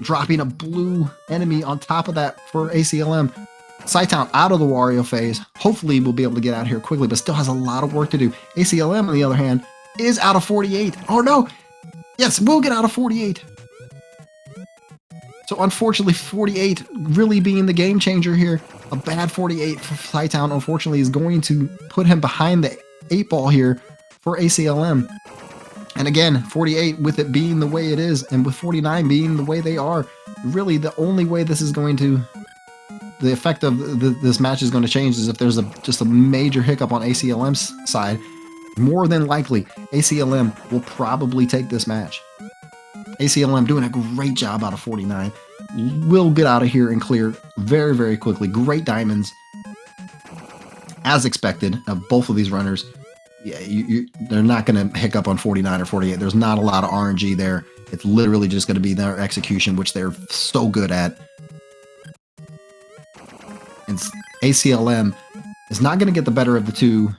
S1: Dropping a blue enemy on top of that for Acmlm. Cytown out of the Wario phase. Hopefully we'll be able to get out here quickly, but still has a lot of work to do. Acmlm, on the other hand, is out of 48. Oh no! Yes, we'll get out of 48. So unfortunately, 48 really being the game changer here. A bad 48 for Cytown, unfortunately, is going to put him behind the 8 ball here for Acmlm. And again, 48 with it being the way it is, and with 49 being the way they are, really the only way this is going to, the effect of this match is going to change is if there's just a major hiccup on Acmlm's side. More than likely, Acmlm will probably take this match. Acmlm doing a great job out of 49. Will get out of here and clear very, very quickly. Great diamonds, as expected, of both of these runners. Yeah, they're not going to hiccup on 49 or 48. There's not a lot of RNG there. It's literally just going to be their execution, which they're so good at. And Acmlm is not going to get the better of the two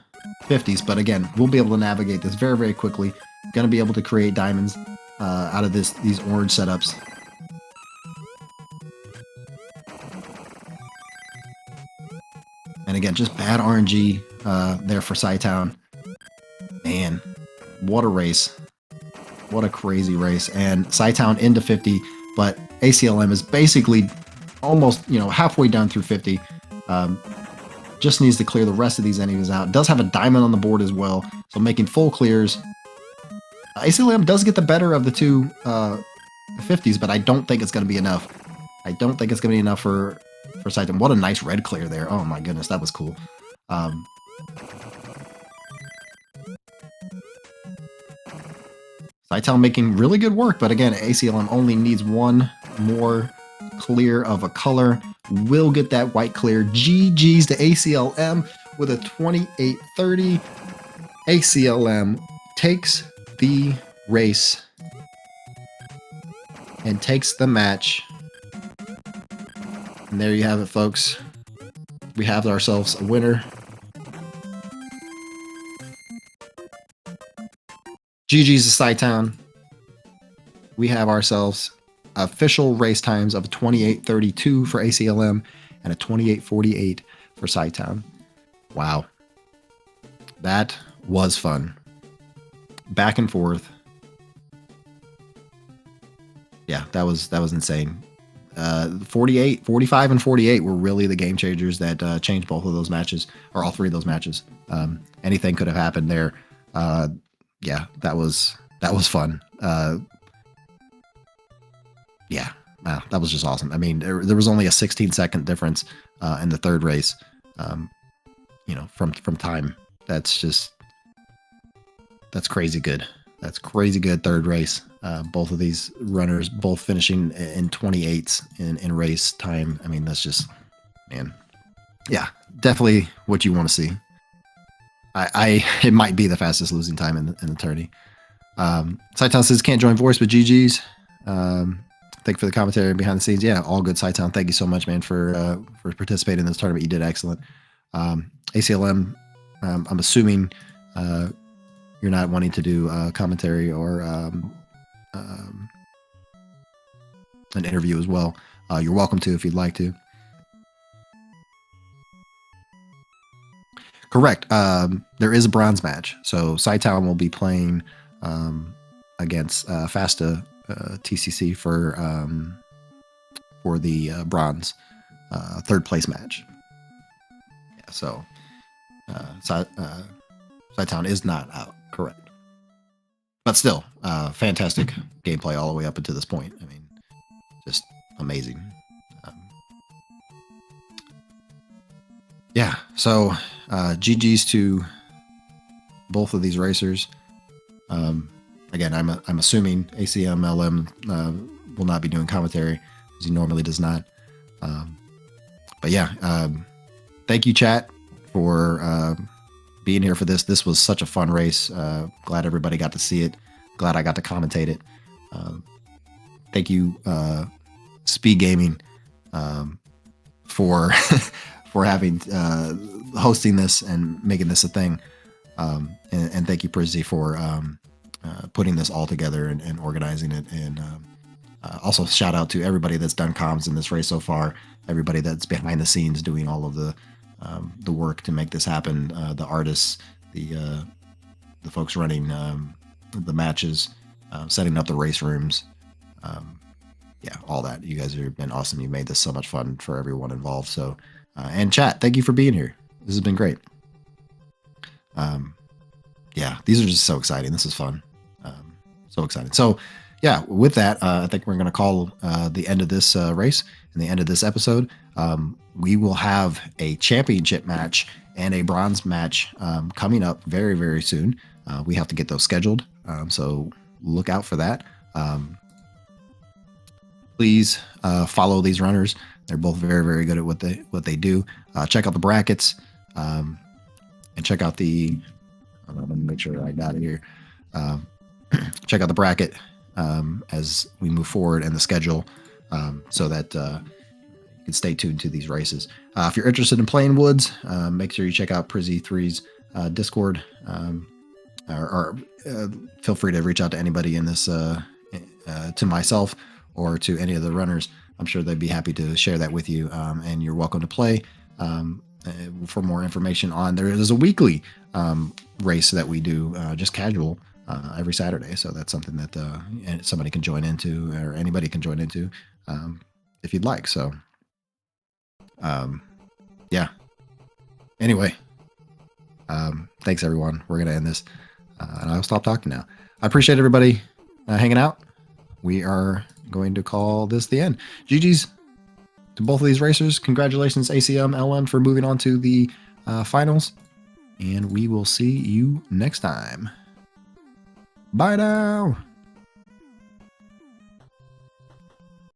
S1: 50s, but again, we'll be able to navigate this very, very quickly. Going to be able to create diamonds out of these orange setups. And again, just bad RNG there for Cytown. Man, what a race. What a crazy race. And Cytown into 50, but Acmlm is basically almost, halfway done through 50. Just needs to clear the rest of these enemies out. Does have a diamond on the board as well, so making full clears. Acmlm does get the better of the two 50s, but I don't think it's going to be enough. I don't think it's going to be enough for Cytown. What a nice red clear there. Oh my goodness, that was cool. Cytown making really good work, but again, Acmlm only needs one more clear of a color. Will get that white clear. GG's to Acmlm with a 28-30. Acmlm takes the race and takes the match. And there you have it, folks. We have ourselves a winner. GG's to Cytown. We have ourselves official race times of 28:32 for Acmlm and a 28:48 for Cytown. Wow. That was fun. Back and forth. Yeah, that was insane. 45 and 48 were really the game changers that changed both of those matches, or all three of those matches. Anything could have happened there. Yeah, that was fun. Yeah, wow, that was just awesome. I mean, there was only a 16-second difference in the third race. From time. That's crazy good. That's crazy good third race. Both of these runners both finishing in 28s in race time. I mean, that's just, man. Yeah, definitely what you want to see. It might be the fastest losing time in the tourney. Cytown says can't join voice, but GG's. Thank you for the commentary behind the scenes. Yeah, all good, Cytown. Thank you so much, man, for participating in this tournament. You did excellent. Acmlm, I'm assuming you're not wanting to do commentary or an interview as well. You're welcome to if you'd like to. Correct. There is a bronze match. So Cytown will be playing against Fasta TCC for the bronze third place match. Yeah, so Cytown is not out. Correct. But still, fantastic gameplay all the way up until this point. I mean, just amazing. Yeah, so GG's to both of these racers. Again, I'm assuming Acmlm will not be doing commentary, as he normally does not. But yeah, thank you, chat, for being here for this. This was such a fun race. Glad everybody got to see it. Glad I got to commentate it. Thank you, Speed Gaming, for for having hosting this and making this a thing. And thank you, Prizzy, for putting this all together and organizing it. And also shout out to everybody that's done comms in this race so far. Everybody that's behind the scenes doing all of the work to make this happen. The artists, the folks running the matches, setting up the race rooms. Yeah, all that. You guys have been awesome. You made this so much fun for everyone involved. So, and chat, thank you for being here. This has been great. Yeah, these are just so exciting. This is fun. So exciting. So, yeah, with that, I think we're going to call the end of this race and the end of this episode. We will have a championship match and a bronze match coming up very, very soon. We have to get those scheduled. So look out for that. Please follow these runners. They're both very, very good at what they do. Check out the brackets and check out the. Let me make sure I got it here. Check out the bracket as we move forward and the schedule, so that you can stay tuned to these races. If you're interested in playing Woods, make sure you check out Prizzy3's Discord, or feel free to reach out to anybody in this, to myself or to any of the runners. I'm sure they'd be happy to share that with you, and you're welcome to play. For more information on, there is a weekly race that we do, just casual, every Saturday. So that's something that somebody can join into, or anybody can join into, if you'd like. So, yeah, Anyway, thanks everyone. We're gonna end this, and I'll stop talking now. I appreciate everybody hanging out. We are going to call this the end. GG's to both of these racers. Congratulations, Acmlm, for moving on to the finals. And we will see you next time. Bye now.